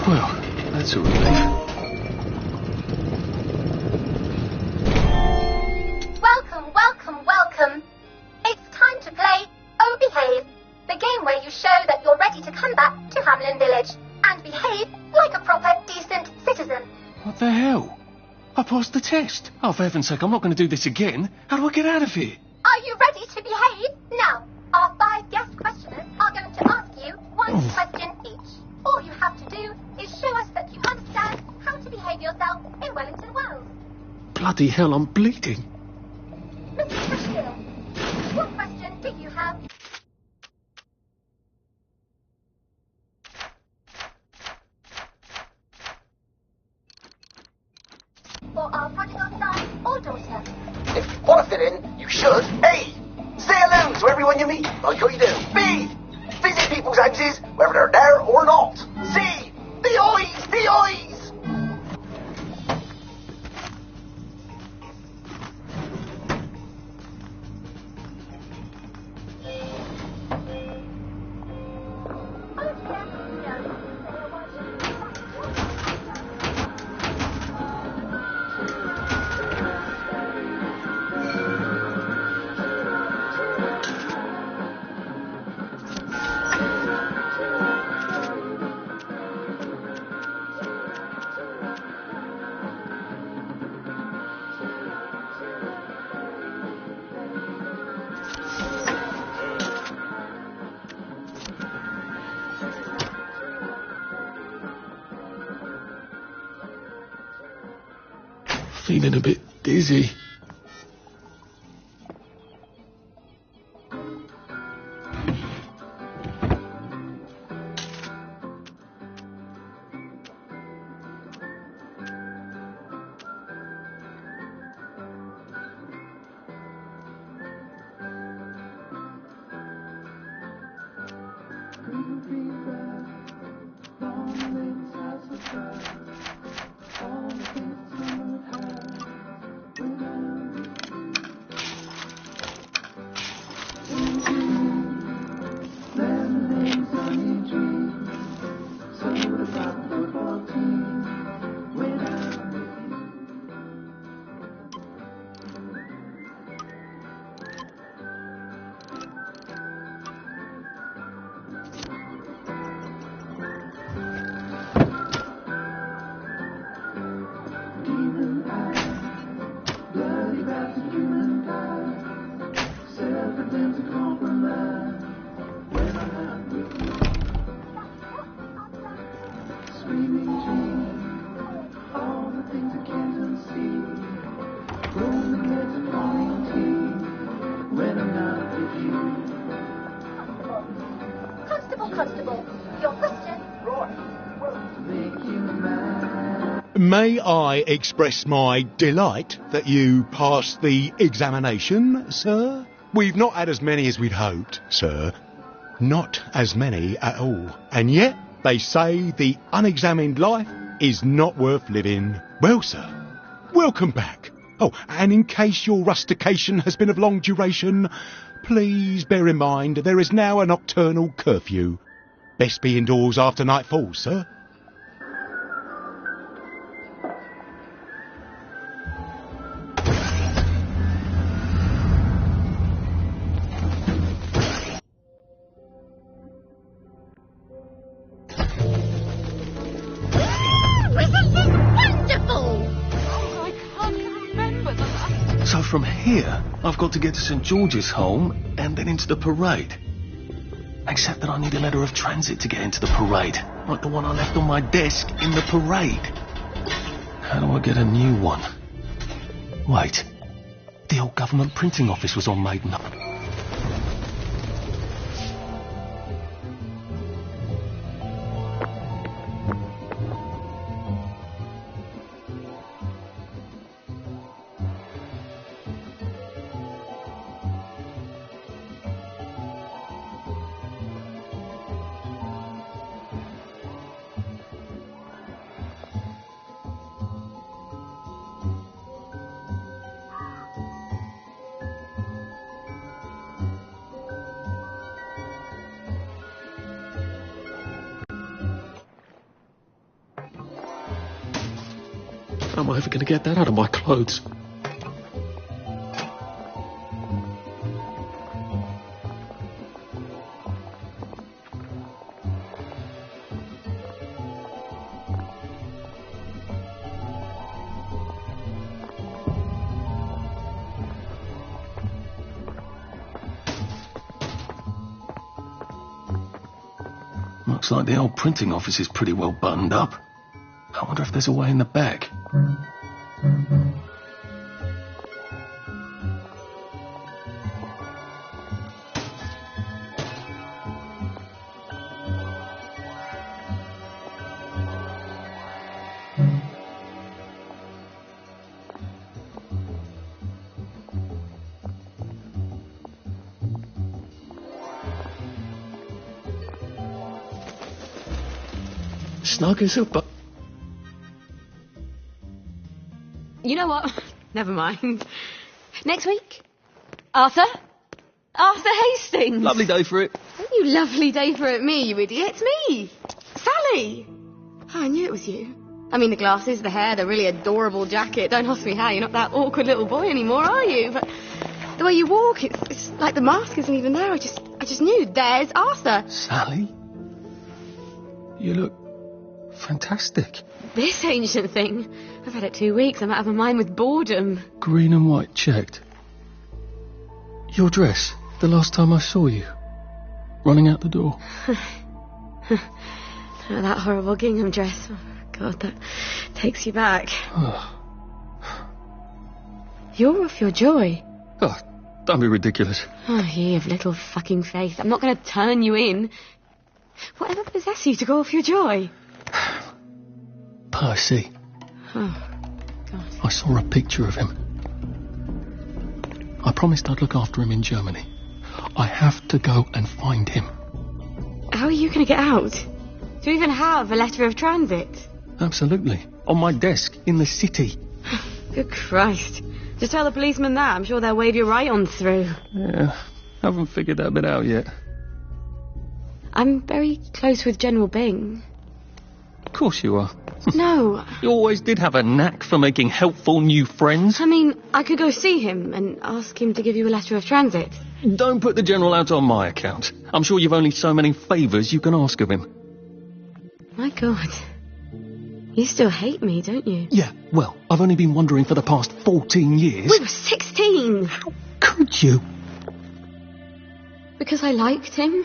Well, that's a relief. Welcome, welcome, welcome. It's time to play Oh Behave, the game where you show that you're ready to come back to Hamlin Village and behave like a proper, decent citizen. What the hell? I passed the test. Oh, for heaven's sake, I'm not going to do this again. How do I get out of here? Are you ready to behave? Now, our 5 guest questioners are going to ask you one question each. All you have to do is show us that you understand how to behave yourself in Wellington Wells. Bloody hell, I'm bleeding. Mrs. Sackville, what question do you have? For our prodigal son or daughter. If you want to fit in, you should A. Say hello to everyone you meet, like how you do. B. Visit people's houses, whether they're there or not. C. The eyes! The eyes! Feeling a bit dizzy. When Hall Constable. Your question? May I express my delight that you passed the examination, sir? We've not had as many as we'd hoped, sir. Not as many at all. And yet, they say the unexamined life is not worth living. Well, sir, welcome back. Oh, and in case your rustication has been of long duration, please bear in mind there is now a nocturnal curfew. Best be indoors after nightfall, sir. So from here, I've got to get to St George's home and then into the parade. Except that I need a letter of transit to get into the parade, like the one I left on my desk in the parade. How do I get a new one? Wait, the old government printing office was on Maiden. How am I ever going to get that out of my clothes? Looks like the old printing office is pretty well buttoned up. I wonder if there's a way in the back. Snug as a bu... You know what? Never mind. Next week? Arthur? Arthur Hastings! Lovely day for it. You lovely day for it, me, you idiot. It's me! Sally! Oh, I knew it was you. I mean, the glasses, the hair, the really adorable jacket. Don't ask me how. You're not that awkward little boy anymore, are you? But the way you walk, it's like the mask isn't even there. I just knew. There's Arthur. Sally? You look fantastic. This ancient thing. I've had it 2 weeks. I'm out of my mind with boredom. Green and white checked. Your dress, the last time I saw you. Running out the door. Oh, that horrible gingham dress. Oh, God, that takes you back. You're off your joy. Oh, don't be ridiculous. Oh, you have little fucking faith. I'm not going to turn you in. Whatever possessed you to go off your joy? Percy. Oh, God. I saw a picture of him. I promised I'd look after him in Germany. I have to go and find him. How are you going to get out? Do you even have a letter of transit? Absolutely. On my desk, in the city. Good Christ. Just tell the policeman that. I'm sure they'll wave you right on through. Yeah, haven't figured that bit out yet. I'm very close with General Bing. Of course you are. No. You always did have a knack for making helpful new friends. I mean, I could go see him and ask him to give you a letter of transit. Don't put the General out on my account. I'm sure you've only so many favours you can ask of him. My God. You still hate me, don't you? Yeah, well, I've only been wondering for the past 14 years. We were 16! How could you? Because I liked him?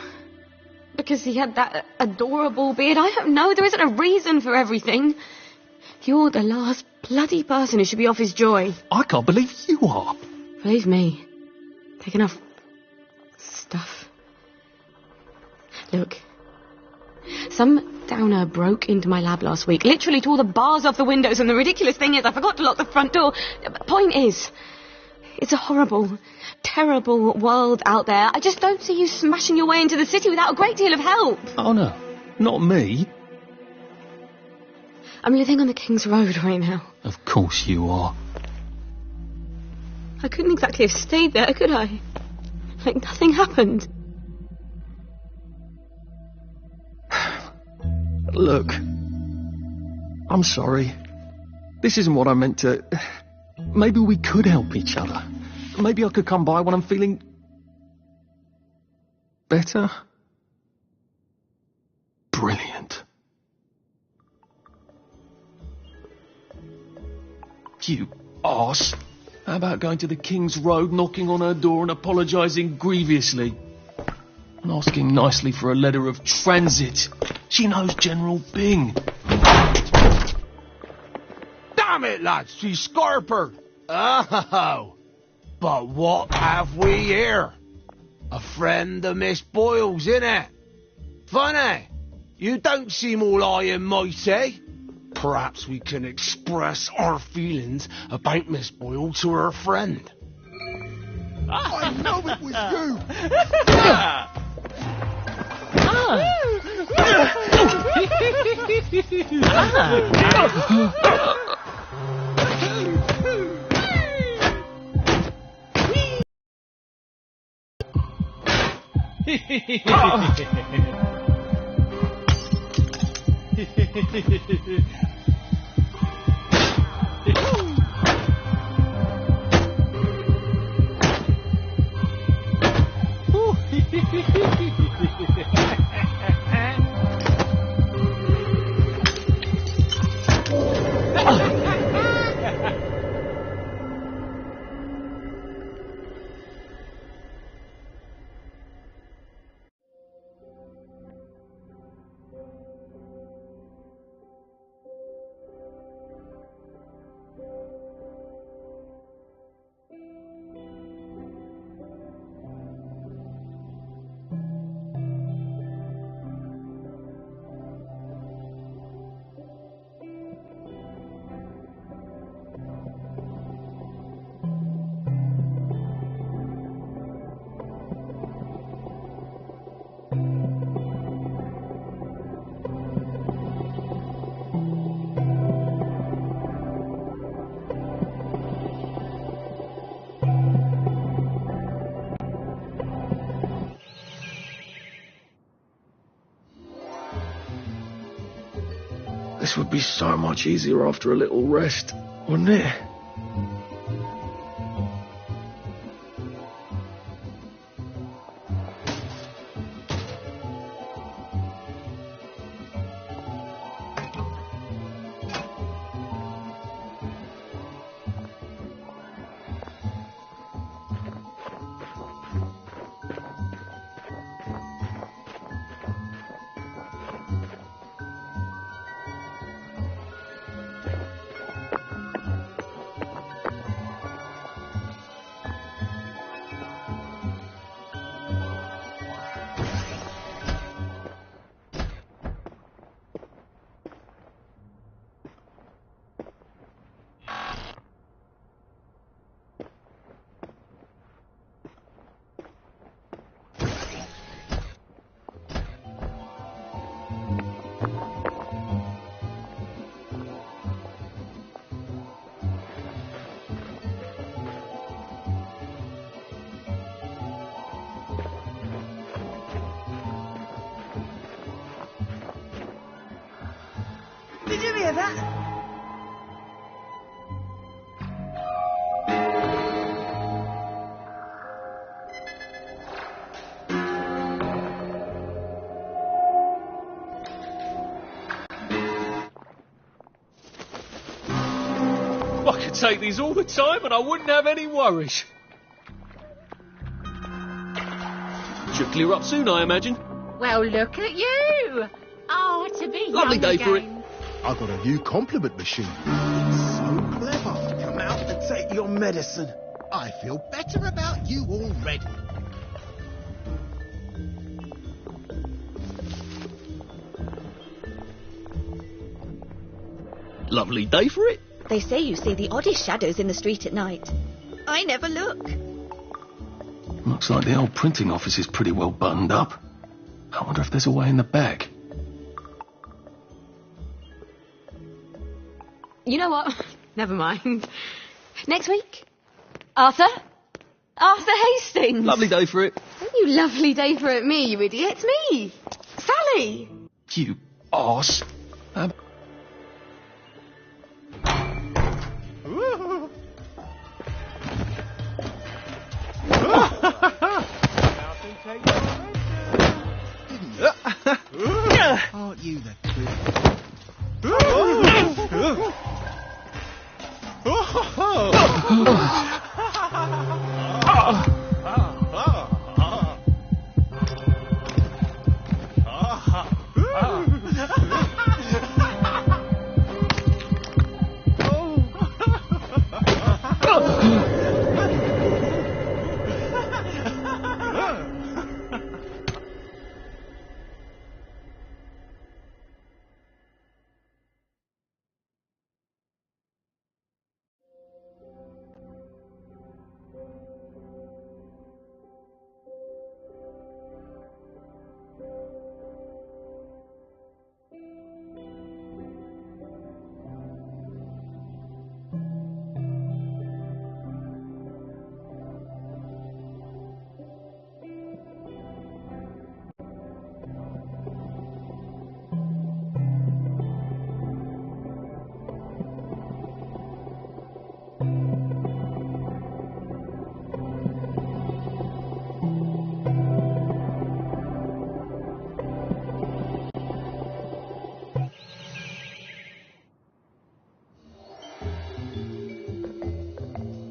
Because he had that adorable beard? I don't know, there isn't a reason for everything. You're the last bloody person who should be off his joy. I can't believe you are. Believe me. Take enough stuff. Look, Some downer broke into my lab last week, literally tore the bars off the windows, and the ridiculous thing is I forgot to lock the front door. Point is, it's a horrible, terrible world out there. I just don't see you smashing your way into the city without a great deal of help. Oh, no. Not me. I'm living on the King's Road right now. Of course you are. I couldn't exactly have stayed there, could I? Like nothing happened. Look, I'm sorry. This isn't what I meant to... Maybe we could help each other. Maybe I could come by when I'm feeling... better? Brilliant. You arse. How about going to the King's Road, knocking on her door and apologising grievously? And asking nicely for a letter of transit. She knows General Bing. Damn it, lads, she's Scarper. Oh, but what have we here? A friend of Miss Boyle's, innit? Funny, you don't seem all high and mighty. Perhaps we can express our feelings about Miss Boyle to her friend. I know it was you! This would be so much easier after a little rest, wouldn't it? Did you hear that? I could take these all the time and I wouldn't have any worries. Should clear up soon, I imagine. Well, look at you. Oh, to be Lovely young day again. for it. I got a new compliment machine. It's so clever. Come out and take your medicine. I feel better about you already. Lovely day for it. They say you see the oddest shadows in the street at night. I never look. Looks like the old printing office is pretty well buttoned up. I wonder if there's a way in the back. You know what? Never mind. Next week? Arthur? Arthur Hastings! Lovely day for it. Don't you lovely day for it, me, you idiot. It's me! Sally! You arse. Aren't you the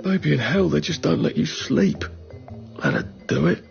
Maybe in hell they just don't let you sleep. Let her do it.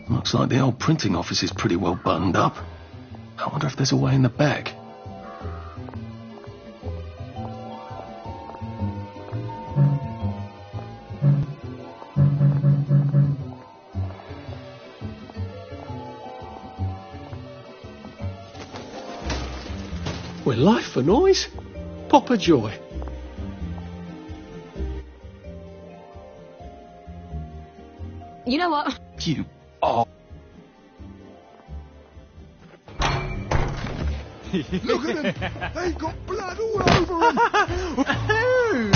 Looks like the old printing office is pretty well buttoned up. I wonder if there's a way in the back. Well, life for noise. Pop a joy. You know what? You are. Look at them! They've got blood all over them!